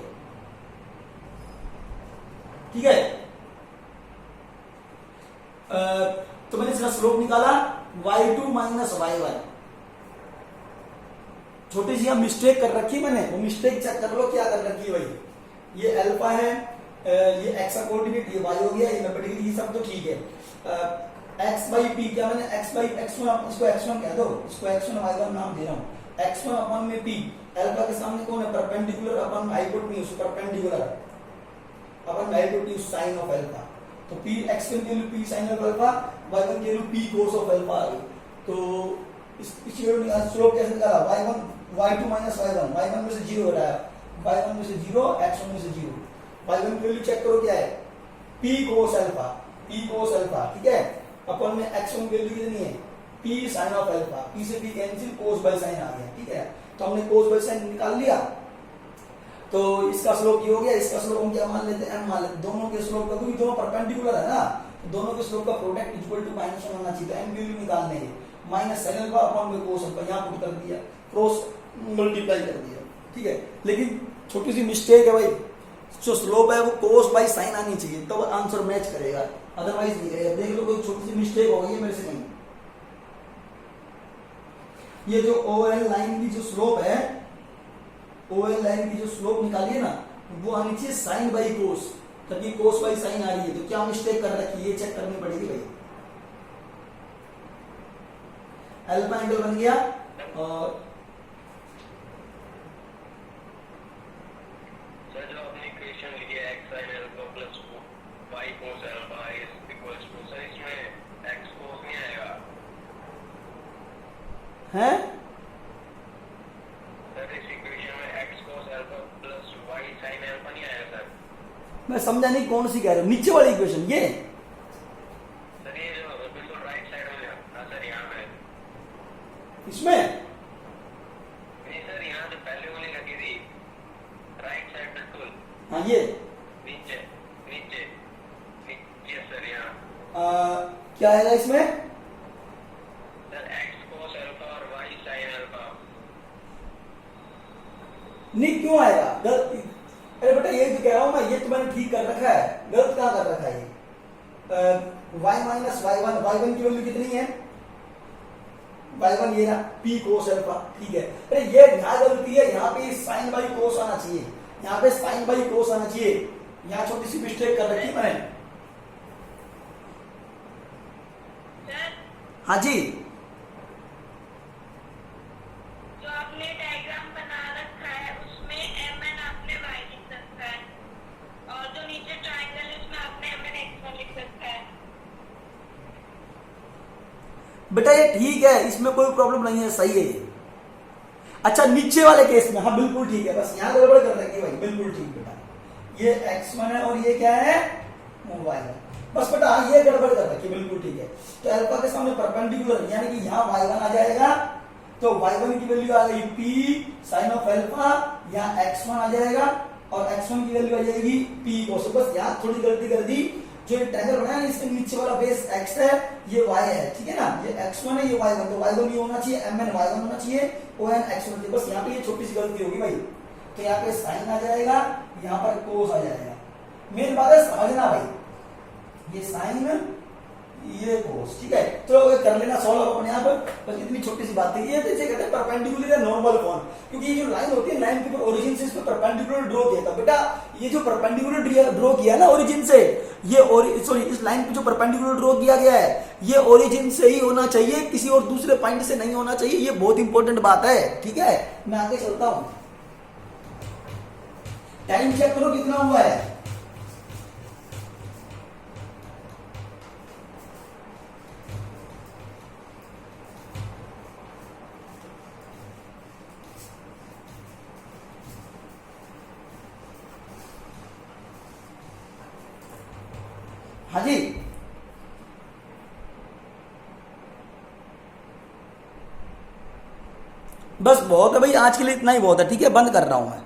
ठीक है, तो मैंने इसका स्लोप निकाला y2 माइनस y1। छोटी सी मिस्टेक कर रखी मैंने, वो मिस्टेक चेक कर लो क्या कर रखी है भाई। ये अल्फा है, ये x का कोऑर्डिनेट, ये y हो गया, ये 90 डिग्री, ये सब तो ठीक है। x बाई पी, क्या मैंने x बाई x1, इसको x1 कह दो, इसको x1 y1 नाम दे रहा हूँ। x1 अपन में p, अल्फा के सामने कौन है? Perpendicular upon hypotenuse, perpendicular upon hypotenuse sine of alpha. तो p x के value p sin of alpha, y1 के value p cos of alpha आ गई। तो इस स्लोप कैसे निकाला? y1 y2 minus y1, y1 में से 0 हो रहा है, y1 में से 0, x1 में से 0। y1 की वैल्यू चेक करो क्या है? p cos alpha, p cos alpha. ठीक है, अपन में x1 की वैल्यू कितनी है? p sin of alpha, p से p cancel, cos by sin आ गया। ठीक है, तो हमने cos बाय sin निकाल लिया। तो इसका स्लोप ये हो गया, इसका स्लोप हम क्या मान लेते हैं? m मान लेते हैं। दोनों के स्लोप का, क्योंकि दोनों परपेंडिकुलर है ना, तो दोनों के स्लोप का प्रोडक्ट इक्वल टू -1 होना चाहिए। तो m वैल्यू निकालने के माइनस sin अल्फा अपॉन में cos अल्फा, यहां पुट कर दिया, क्रॉस मल्टीप्लाई कर दिया। ठीक है, लेकिन छोटी सी मिस्टेक है भाई, जो स्लोप है वो cos बाय sin आनी चाहिए, तब आंसर मैच करेगा, अदरवाइज नहीं करेगा। देख लो कोई छोटी सी मिस्टेक हो गई है मेरे से नहीं। ये जो OL लाइन की जो स्लोप है, OL लाइन की जो स्लोप निकाली है ना, वो आनी चाहिए साइन बाई कोस, तभी कोस बाई साइन आ रही है। तो क्या मिस्टेक कर रखी है, ये चेक करनी पड़ेगी भाई। अल्फा एंगल बन गया, और सर जो आपने इक्वेशन लिखी है x sin alpha plus y cos alpha is equals to, sir इसमें x cos नहीं आएगा है? सर इस इक्वेशन में x cos alpha plus y sin alpha नहीं आएगा सर? मैं समझा नहीं कौन सी कह रहे हो, नीचे वाली इक्वेशन ये? सर ये जो बिल्कुल राइट साइड में है सर, यहाँ पे इसमें नहीं सर, यहाँ जो पहले वाली लगी थी राइट साइड बिल्कुल, हाँ ये नीचे नीचे नीचे सर, यहाँ क्या आएगा इसमें? सर x cos अल्फा और y sin अल्फा। नहीं क्यों आएगा? गलत? अरे बेटा ये तो कह रहा हूं मैं, ये तो मैंने ठीक कर रखा है। गलत क्या कर रखा है ये? y माइनस y1, y1 की वैल्यू कितनी है? y1 ये ना p cos अल्फा। ठीक है, अरे ये यहाँ गलती है, यहाँ पे साइन बाई कोस आना चाहिए, यहाँ पे साइन बाई कोस आना चाहिए। यहाँ छोटी सी मिस्टेक कर रखी मैंने। हाँ जी, जो आपने डायग्राम बना रखा है उसमें mn आपने y लिख रखा है, और जो नीचे ट्रायंगल है उसमें आपने mn x1 लिख रखा है। बेटा ये ठीक है, इसमें कोई प्रॉब्लम नहीं है, सही है ये। अच्छा नीचे वाले केस में हाँ बिल्कुल ठीक है, बस यहाँ गड़बड़ कर रखी है भाई, बिल्कुल ठीक बेटा। ये x1 है और ये क्या है? y है। बस बेटा हाँ ये गड़बड़ कर रखी है, बिल्कुल ठीक है। तो अल्फा के सामने परपेंडिकुलर, यानी कि यहाँ y1 आ जाएगा, तो तो y1 की वैल्यू आ गई p sin ऑफ अल्फा, यहाँ x1 आ जाएगा और x1 की वैल्यू आ जाएगी p cos। बस यहाँ थोड़ी गलती कर दी, जो ट्रायंगल बनाया ना इसके नीचे वाला बेस x है, ये y है, ठीक है ना, ये x1 है, ये y1, तो y1 ये होना चाहिए mn y1 होना चाहिए, on x1, बस यहाँ पे ये छोटी सी गलती होगी भाई। तो यहाँ पे साइन आ जाएगा, यहाँ पर कोस आ जाएगा। मेन बात है समझना भाई, ये साइन ये कोस, ठीक है। तो कर लेना सॉल्व अपने आप, बस इतनी छोटी सी बात है। ये जैसे कहते हैं परपेंडिकुलर या नॉर्मल कोण, क्योंकि ये जो लाइन होती है लाइन के ऊपर ओरिजिन से इस पे परपेंडिकुलर ड्रॉ किया था बेटा। ये जो परपेंडिकुलर ड्रॉ किया ना ओरिजिन से, ये सॉरी इस लाइन पे जो परपेंडिकुलर ड्रॉ किया गया है ये ओरिजिन से ही होना चाहिए, किसी और दूसरे पॉइंट से नहीं होना चाहिए। ये बहुत इंपॉर्टेंट बात है, ठीक है। मैं आगे चलता हूं, टाइम चेक करो कितना हुआ है। हाँ जी, बस बहुत है भाई, आज के लिए इतना ही बहुत है, ठीक है। बंद कर रहा हूं मैं।